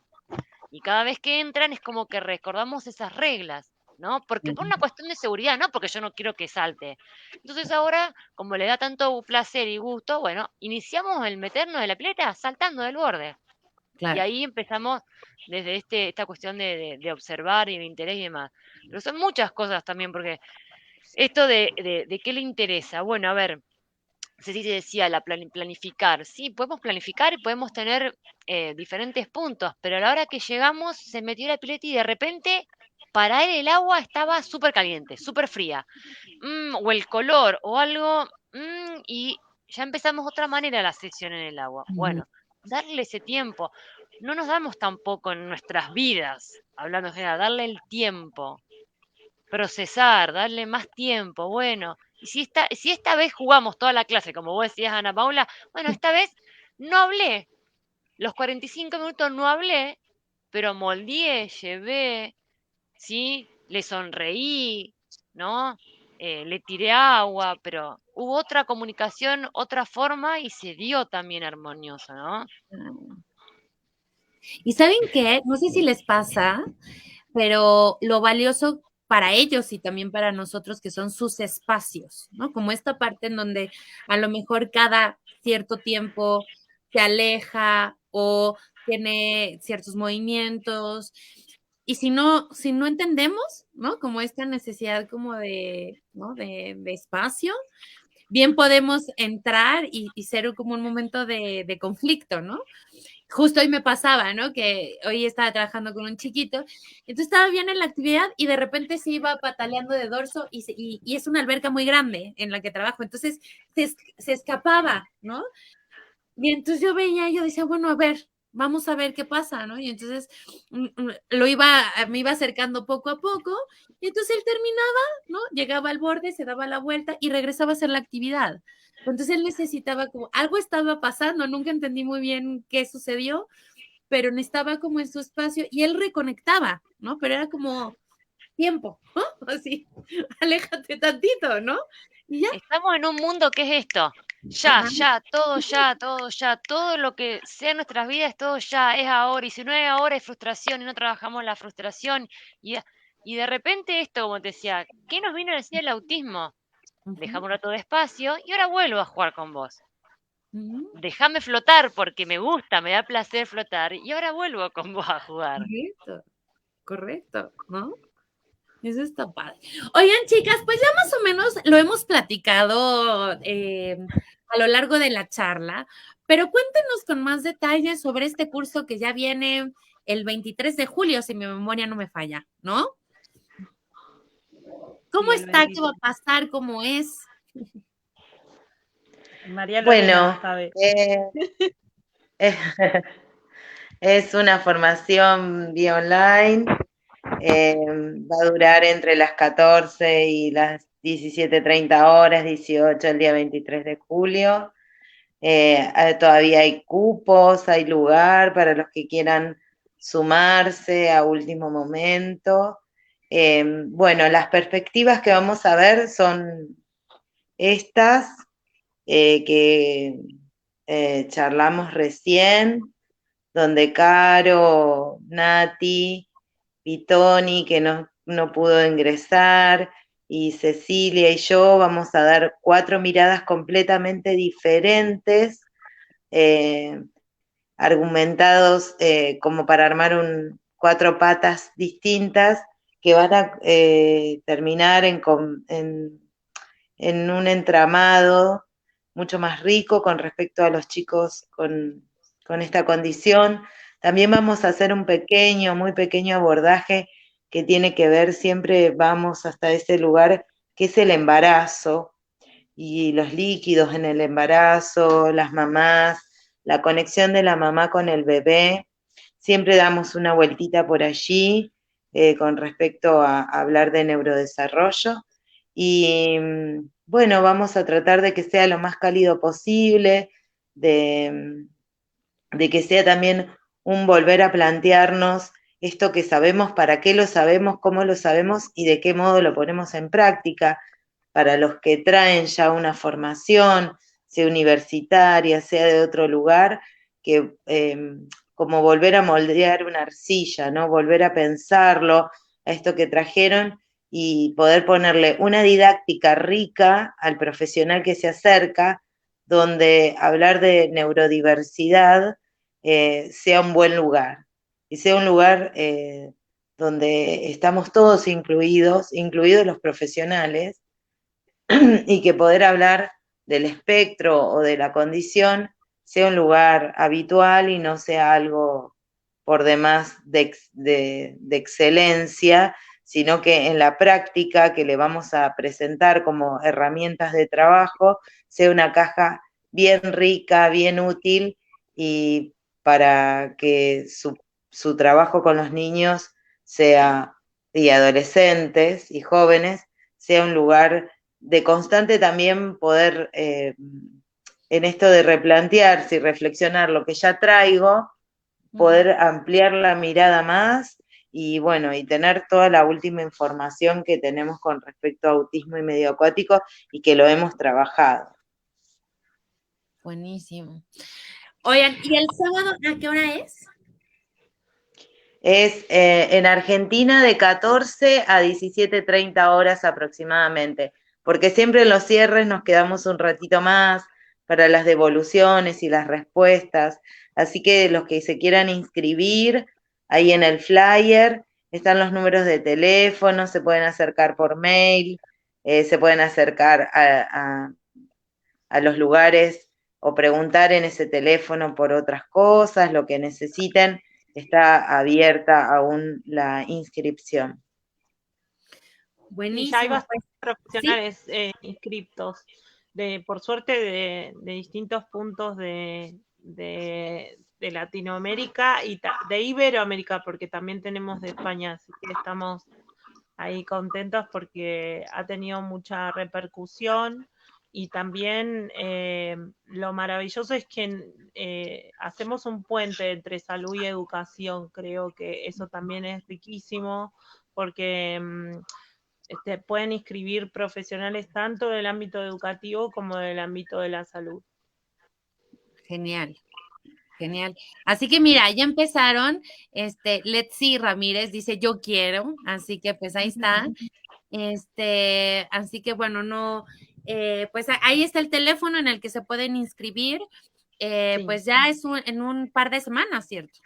S4: Y cada vez que entran es como que recordamos esas reglas, ¿no? Porque por una cuestión de seguridad, no porque yo no quiero que salte. Entonces ahora, como le da tanto placer y gusto, bueno, iniciamos el meternos de la pileta saltando del borde. Y ahí empezamos desde esta cuestión de observar y de interés y demás. Pero son muchas cosas también, porque esto de qué le interesa. Bueno, a ver, Ceci te decía, planificar. Sí, podemos planificar y podemos tener diferentes puntos, pero a la hora que llegamos se metió la pileta y de repente para él el agua estaba súper caliente, súper fría. O el color o algo, y ya empezamos otra manera la sesión en el agua. Bueno, darle ese tiempo. No nos damos tampoco en nuestras vidas, hablando en general, darle el tiempo. procesar, darle más tiempo, bueno, y si esta vez jugamos toda la clase, como vos decías, Ana Paula, bueno, esta vez no hablé, los 45 minutos no hablé, pero moldeé, llevé, ¿sí? Le sonreí, ¿no? Le tiré agua, pero hubo otra comunicación, otra forma y se dio también armonioso, ¿no?
S2: Y ¿saben qué? No sé si les pasa, pero lo valioso para ellos y también para nosotros que son sus espacios, ¿no? Como esta parte en donde a lo mejor cada cierto tiempo se aleja o tiene ciertos movimientos. Y si no entendemos, ¿no? Como esta necesidad como de, ¿no? De espacio, bien podemos entrar y ser como un momento de conflicto, ¿no? Justo hoy me pasaba, ¿no? Que hoy estaba trabajando con un chiquito, entonces estaba bien en la actividad y de repente se iba pataleando de dorso y es una alberca muy grande en la que trabajo, entonces se escapaba, ¿no? Y entonces yo veía, yo decía, bueno, a ver, vamos a ver qué pasa, ¿no? Y entonces me iba acercando poco a poco, y entonces él terminaba, ¿no? Llegaba al borde, se daba la vuelta y regresaba a hacer la actividad. Entonces él necesitaba como, algo estaba pasando, nunca entendí muy bien qué sucedió, pero necesitaba como en su espacio y él reconectaba, ¿no? Pero era como tiempo, ¿no? Así, aléjate tantito, ¿no? Y ya.
S4: Estamos en un mundo que es esto.
S2: Ajá.
S4: Todo lo que sea en nuestras vidas, todo ya, es ahora. Y si no es ahora, es frustración y no trabajamos la frustración. Y, y de repente esto, como te decía, ¿qué nos vino a decir el autismo? Dejame un rato de espacio y ahora vuelvo a jugar con vos. Déjame flotar porque me gusta, me da placer flotar y ahora vuelvo con vos a jugar.
S2: Correcto, ¿no? Eso está padre. Oigan, chicas, pues ya más o menos lo hemos platicado a lo largo de la charla, pero cuéntenos con más detalles sobre este curso que ya viene el 23 de julio, si mi memoria no me falla, ¿no? ¿Cómo
S3: Sí, el
S2: está? ¿Qué va
S3: 23.
S2: a pasar? ¿Cómo es?
S3: María Lorena
S1: Bueno,
S3: sabe.
S1: es una formación vía online, va a durar entre las 14 y las 17:30 horas, 18 el día 23 de julio. Todavía hay cupos, hay lugar para los que quieran sumarse a último momento. Bueno, las perspectivas que vamos a ver son estas que charlamos recién, donde Caro, Nati, Pitoni, que no pudo ingresar, y Cecilia y yo vamos a dar 4 miradas completamente diferentes, argumentados como para armar 4 patas distintas que van a terminar en un entramado mucho más rico con respecto a los chicos con esta condición. También vamos a hacer un pequeño, muy pequeño abordaje que tiene que ver, siempre vamos hasta ese lugar, que es el embarazo y los líquidos en el embarazo, las mamás, la conexión de la mamá con el bebé. Siempre damos una vueltita por allí con respecto a hablar de neurodesarrollo. Y bueno, vamos a tratar de que sea lo más cálido posible, de que sea también un volver a plantearnos esto que sabemos, para qué lo sabemos, cómo lo sabemos y de qué modo lo ponemos en práctica para los que traen ya una formación, sea universitaria, sea de otro lugar, que como volver a moldear una arcilla, ¿no? Volver a pensarlo, a esto que trajeron y poder ponerle una didáctica rica al profesional que se acerca, donde hablar de neurodiversidad sea un buen lugar y sea un lugar donde estamos todos incluidos los profesionales, y que poder hablar del espectro o de la condición sea un lugar habitual y no sea algo por demás de excelencia, sino que en la práctica que le vamos a presentar como herramientas de trabajo sea una caja bien rica, bien útil y para que su trabajo con los niños sea y adolescentes y jóvenes sea un lugar de constante también poder, en esto de replantearse y reflexionar lo que ya traigo, poder ampliar la mirada más y bueno, y tener toda la última información que tenemos con respecto a autismo y medio acuático y que lo hemos trabajado.
S2: Buenísimo. Oigan, ¿y el sábado a qué hora es?
S1: Es en Argentina de 14 a 17:30 horas aproximadamente, porque siempre en los cierres nos quedamos un ratito más para las devoluciones y las respuestas. Así que los que se quieran inscribir, ahí en el flyer están los números de teléfono, se pueden acercar por mail, se pueden acercar a los lugares o preguntar en ese teléfono por otras cosas, lo que necesiten. Está abierta aún la inscripción.
S2: Buenísimo.
S3: Y ya hay bastantes profesionales inscriptos, por suerte, de distintos puntos de Latinoamérica y de Iberoamérica, porque también tenemos de España, así que estamos ahí contentos porque ha tenido mucha repercusión. Y también lo maravilloso es que hacemos un puente entre salud y educación. Creo que eso también es riquísimo porque pueden inscribir profesionales tanto del ámbito educativo como del ámbito de la salud.
S2: Genial. Genial. Así que mira, ya empezaron. Letzi Ramírez dice yo quiero, así que pues ahí está. Así que bueno, no, pues ahí está el teléfono en el que se pueden inscribir.
S3: Sí.
S2: Pues ya es en un par de semanas, ¿cierto?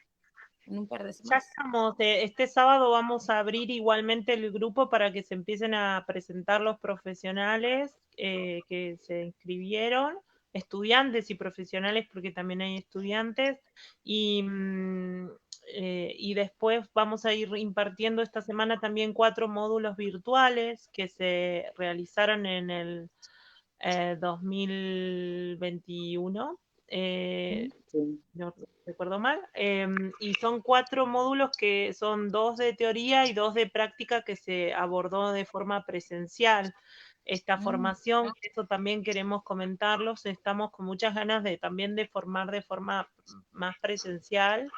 S2: En un par de semanas.
S3: Ya estamos, este sábado vamos a abrir igualmente el grupo para que se empiecen a presentar los profesionales que se inscribieron, estudiantes y profesionales, porque también hay estudiantes, y después vamos a ir impartiendo esta semana también 4 módulos virtuales que se realizaron en el 2021. No recuerdo mal, y son 4 módulos que son 2 de teoría y 2 de práctica que se abordó de forma presencial. Esta formación, eso también queremos comentarlos, estamos con muchas ganas también de formar de forma más presencial,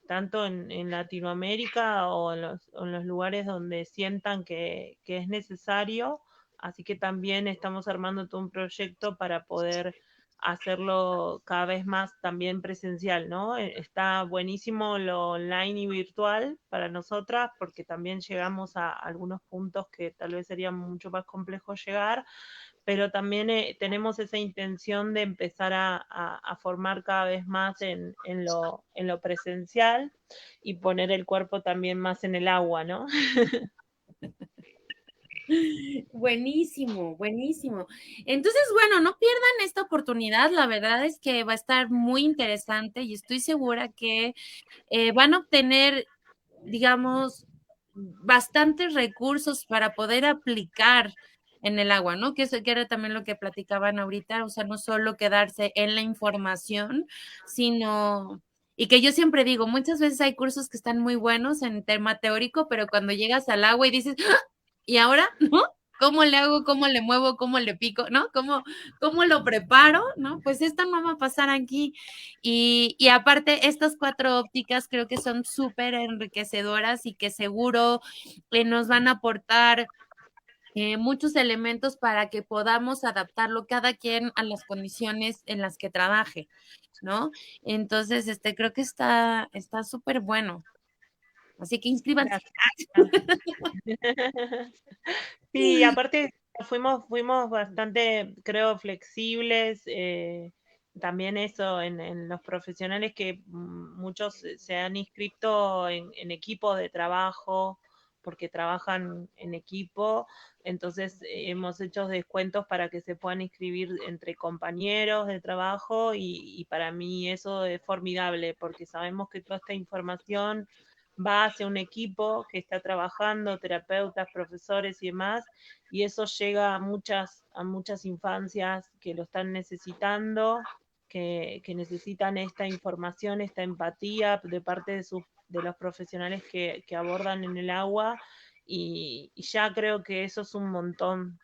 S3: tanto en Latinoamérica o en los lugares donde sientan que es necesario. Así que también estamos armando todo un proyecto para poder hacerlo cada vez más también presencial, ¿no? Está buenísimo lo online y virtual para nosotras, porque también llegamos a algunos puntos que tal vez sería mucho más complejo llegar, pero también tenemos esa intención de empezar a formar cada vez más en lo presencial y poner el cuerpo también más en el agua, ¿no?
S2: Buenísimo, buenísimo. Entonces, bueno, no pierdan esta oportunidad. La verdad es que va a estar muy interesante y estoy segura que van a obtener, digamos, bastantes recursos para poder aplicar en el agua, ¿no? Que eso que era también lo que platicaban ahorita, o sea, no solo quedarse en la información, sino, y que yo siempre digo, muchas veces hay cursos que están muy buenos en tema teórico, pero cuando llegas al agua y dices, ¡ah! ¿Y ahora? ¿No? ¿Cómo le hago? ¿Cómo le muevo? ¿Cómo le pico? ¿No? ¿Cómo lo preparo? ¿No? Pues esto no va a pasar aquí. Y aparte, estas 4 ópticas creo que son súper enriquecedoras y que seguro nos van a aportar muchos elementos para que podamos adaptarlo cada quien a las condiciones en las que trabaje, ¿no? Entonces, creo que está súper bueno. Así que inscríbanse.
S3: Sí, aparte fuimos bastante, creo, flexibles. También eso en los profesionales que muchos se han inscrito en equipo de trabajo porque trabajan en equipo, entonces hemos hecho descuentos para que se puedan inscribir entre compañeros de trabajo y para mí eso es formidable porque sabemos que toda esta información va hacia un equipo que está trabajando, terapeutas, profesores y demás, y eso llega a muchas infancias que lo están necesitando, que necesitan esta información, esta empatía de parte de sus de los profesionales que abordan en el agua, y ya creo que eso es un montón.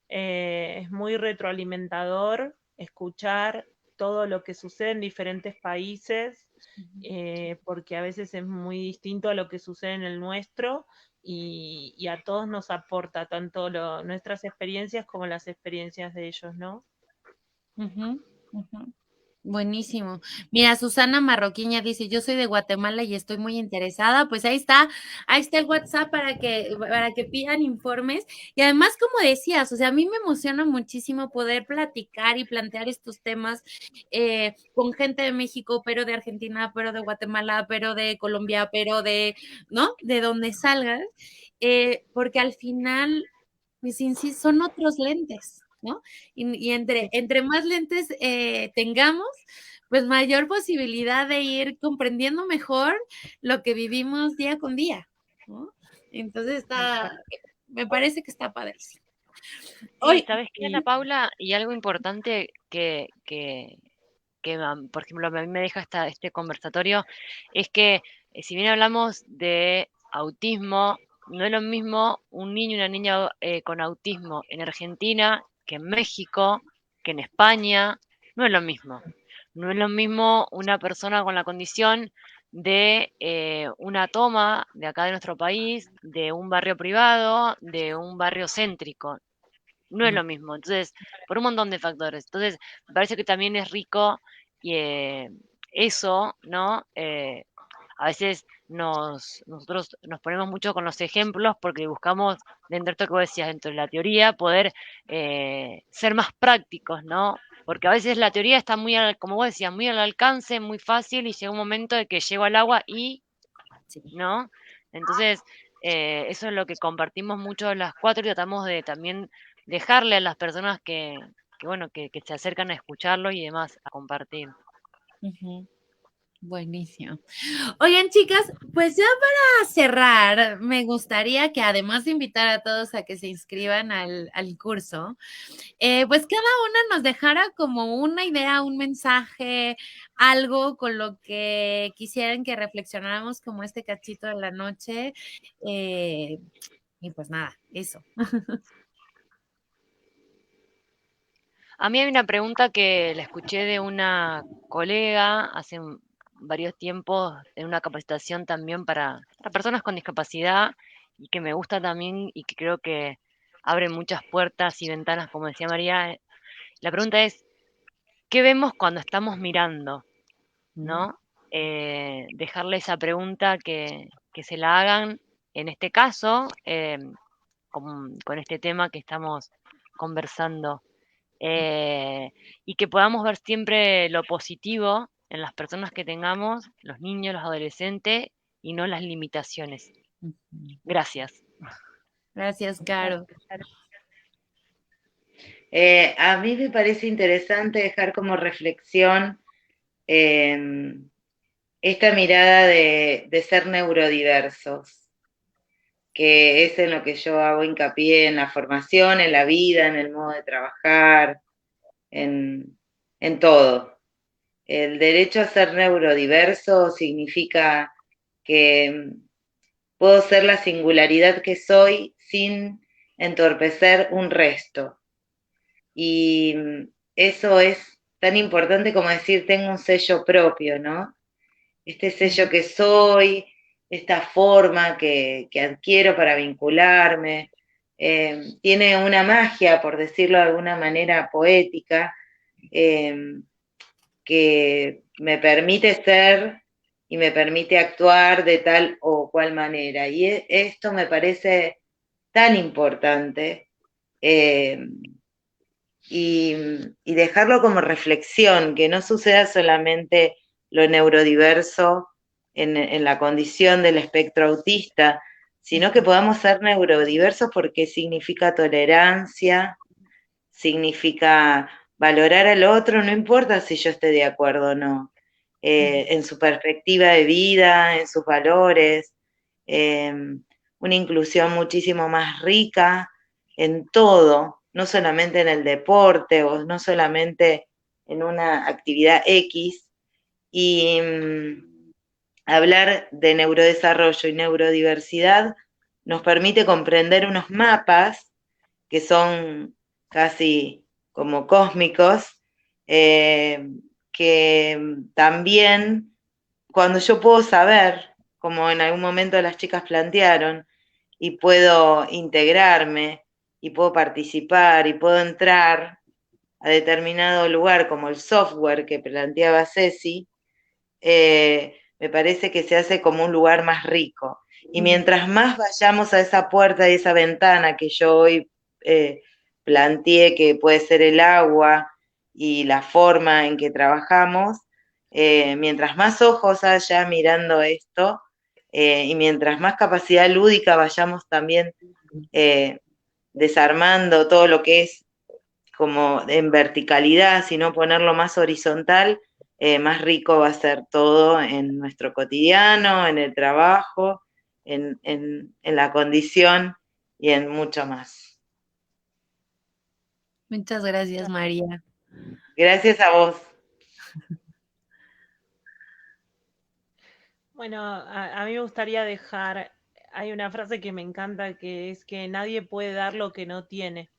S3: Es muy retroalimentador escuchar todo lo que sucede en diferentes países, porque a veces es muy distinto a lo que sucede en el nuestro, y a todos nos aporta tanto nuestras experiencias como las experiencias de ellos, ¿no?
S2: Ujú, ujú. Buenísimo. Mira, Susana Marroquiña dice, yo soy de Guatemala y estoy muy interesada. Pues ahí está el WhatsApp para que pidan informes. Y además, como decías, o sea, a mí me emociona muchísimo poder platicar y plantear estos temas con gente de México, pero de Argentina, pero de Guatemala, pero de Colombia, pero ¿no? De donde salgas, porque al final, pues, insisto, son otros lentes, ¿no? Y entre más lentes tengamos, pues mayor posibilidad de ir comprendiendo mejor lo que vivimos día con día, ¿no? Entonces me parece que está padrísimo.
S4: Sí,
S2: Hoy,
S4: ¿sabes qué, Ana Paula? Y algo importante por ejemplo, a mí me deja este conversatorio, es que si bien hablamos de autismo, no es lo mismo un niño y una niña con autismo en Argentina que en México, que en España, no es lo mismo. No es lo mismo una persona con la condición de una toma de acá de nuestro país, de un barrio privado, de un barrio céntrico. No es lo mismo. Entonces, por un montón de factores. Entonces, me parece que también es rico y eso, ¿no? A veces nosotros nos ponemos mucho con los ejemplos porque buscamos, dentro de esto que vos decías, dentro de la teoría, poder ser más prácticos, ¿no? Porque a veces la teoría está muy, como vos decías, muy al alcance, muy fácil, y llega un momento de que llego al agua ¿no? Entonces, eso es lo que compartimos mucho las cuatro, y tratamos de también dejarle a las personas bueno, que se acercan a escucharlo y demás, a compartir.
S2: ujú, buenísimo. Oigan, chicas, pues ya para cerrar, me gustaría que además de invitar a todos a que se inscriban al curso, pues cada una nos dejara como una idea, un mensaje, algo con lo que quisieran que reflexionáramos como este cachito de la noche. Y pues nada, eso.
S4: A mí hay una pregunta que la escuché de una colega hace varios tiempos en una capacitación también para personas con discapacidad, y que me gusta también y que creo que abre muchas puertas y ventanas, como decía María. La pregunta es, ¿qué vemos cuando estamos mirando? ¿No? Dejarle esa pregunta que se la hagan, en este caso, con este tema que estamos conversando, y que podamos ver siempre lo positivo en las personas que tengamos, los niños, los adolescentes, y no las limitaciones. Gracias.
S2: Gracias, Caro.
S1: A mí me parece interesante dejar como reflexión esta mirada de ser neurodiversos, que es en lo que yo hago hincapié en la formación, en la vida, en el modo de trabajar, en todo. El derecho a ser neurodiverso significa que puedo ser la singularidad que soy sin entorpecer un resto. Y eso es tan importante como decir, tengo un sello propio, ¿no? Este sello que soy, esta forma que adquiero para vincularme, tiene una magia, por decirlo de alguna manera poética, que me permite ser y me permite actuar de tal o cual manera. Y esto me parece tan importante. Y dejarlo como reflexión, que no suceda solamente lo neurodiverso en la condición del espectro autista, sino que podamos ser neurodiversos porque significa tolerancia, significa valorar al otro, no importa si yo esté de acuerdo o no, en su perspectiva de vida, en sus valores, una inclusión muchísimo más rica en todo, no solamente en el deporte o no solamente en una actividad X. Y hablar de neurodesarrollo y neurodiversidad nos permite comprender unos mapas que son casi como cósmicos, que también cuando yo puedo saber, como en algún momento las chicas plantearon, y puedo integrarme, y puedo participar, y puedo entrar a determinado lugar, como el software que planteaba Ceci, me parece que se hace como un lugar más rico. Y mientras más vayamos a esa puerta y esa ventana que yo hoy planteé, que puede ser el agua y la forma en que trabajamos, mientras más ojos haya mirando esto, y mientras más capacidad lúdica vayamos también desarmando todo lo que es como en verticalidad, sino ponerlo más horizontal, más rico va a ser todo en nuestro cotidiano, en el trabajo, en la condición y en mucho más.
S2: Muchas gracias, María.
S1: Gracias a vos.
S3: Bueno, a mí me gustaría dejar, hay una frase que me encanta, que es que nadie puede dar lo que no tiene.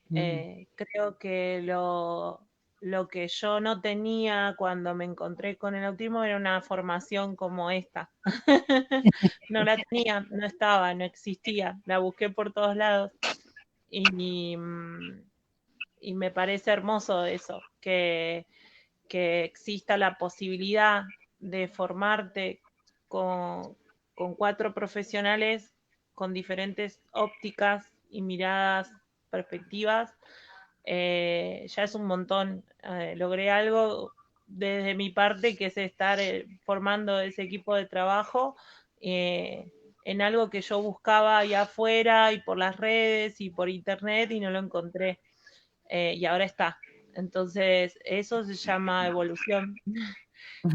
S3: Creo que lo que yo no tenía cuando me encontré con el autismo era una formación como esta. No la tenía, no estaba, no existía, la busqué por todos lados. Y me parece hermoso eso, que exista la posibilidad de formarte con 4 profesionales con diferentes ópticas y miradas, perspectivas, ya es un montón. Logré algo desde mi parte, que es estar formando ese equipo de trabajo en algo que yo buscaba allá afuera y por las redes y por internet y no lo encontré. Y ahora está. Entonces, eso se llama evolución.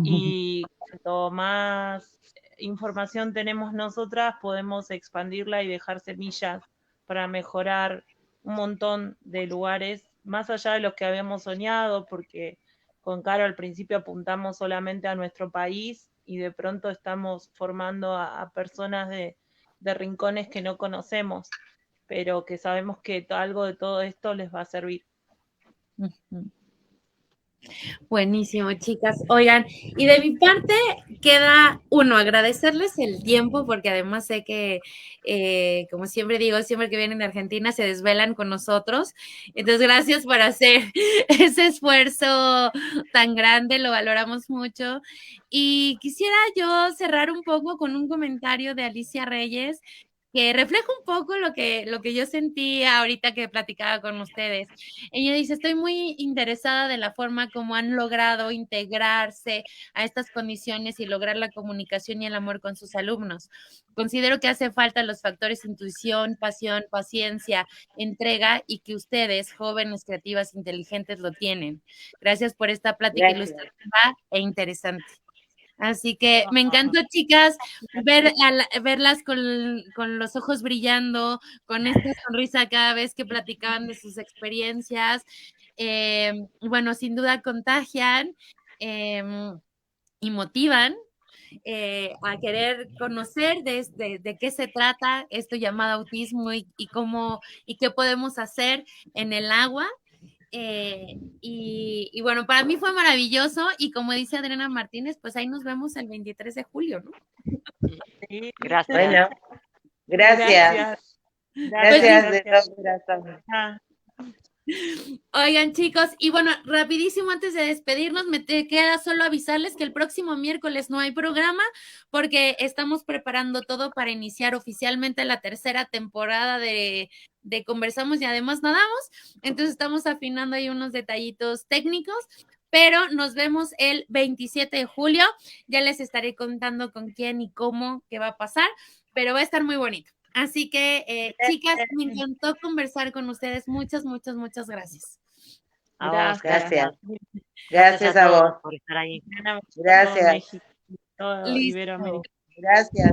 S3: Y cuanto más información tenemos nosotras, podemos expandirla y dejar semillas para mejorar un montón de lugares, más allá de los que habíamos soñado, porque con Caro al principio apuntamos solamente a nuestro país y de pronto estamos formando a personas de rincones que no conocemos, pero que sabemos que algo de todo esto les va a servir.
S2: Buenísimo, chicas. Oigan, y de mi parte queda agradecerles el tiempo, porque además sé que, como siempre digo, siempre que vienen a Argentina se desvelan con nosotros. Entonces, gracias por hacer ese esfuerzo tan grande, lo valoramos mucho. Y quisiera yo cerrar un poco con un comentario de Alicia Reyes, que refleja un poco lo que yo sentí ahorita que platicaba con ustedes. Ella dice, estoy muy interesada de la forma como han logrado integrarse a estas condiciones y lograr la comunicación y el amor con sus alumnos. Considero que hace falta los factores intuición, pasión, paciencia, entrega, y que ustedes, jóvenes, creativas, inteligentes, lo tienen. Gracias por esta plática ilustrativa e interesante. Así que me encantó, chicas, verlas con los ojos brillando, con esta sonrisa cada vez que platicaban de sus experiencias. Bueno, sin duda contagian y motivan a querer conocer de qué se trata esto llamado autismo y qué podemos hacer en el agua. Y bueno, para mí fue maravilloso, y como dice Adriana Martínez, pues ahí nos vemos el 23 de julio, ¿no?
S3: Sí.
S4: Gracias.
S1: Bueno, gracias. Gracias de todo corazón.
S2: Oigan, chicos, y bueno, rapidísimo antes de despedirnos, me queda solo avisarles que el próximo miércoles no hay programa, porque estamos preparando todo para iniciar oficialmente la 3ª temporada de Conversamos y Además Nadamos. Entonces estamos afinando ahí unos detallitos técnicos, pero nos vemos el 27 de julio. Ya les estaré contando con quién y cómo, qué va a pasar, pero va a estar muy bonito. Así que, chicas, me encantó conversar con ustedes. Muchas, muchas, muchas gracias.
S4: A vos,
S1: Gracias. Gracias a vos
S4: por estar ahí.
S1: Gracias.
S3: Todo Iberoamérica.
S1: Gracias.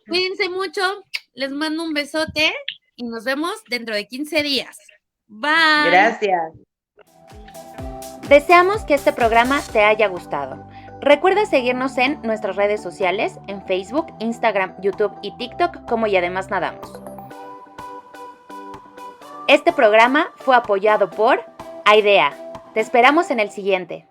S2: Cuídense mucho, les mando un besote y nos vemos dentro de 15 días. Bye.
S1: Gracias.
S5: Deseamos que este programa te haya gustado.
S2: Recuerda seguirnos en nuestras redes sociales, en Facebook, Instagram, YouTube y TikTok como Y Además Nadamos. Este programa fue apoyado por AIDEA. Te esperamos en el siguiente.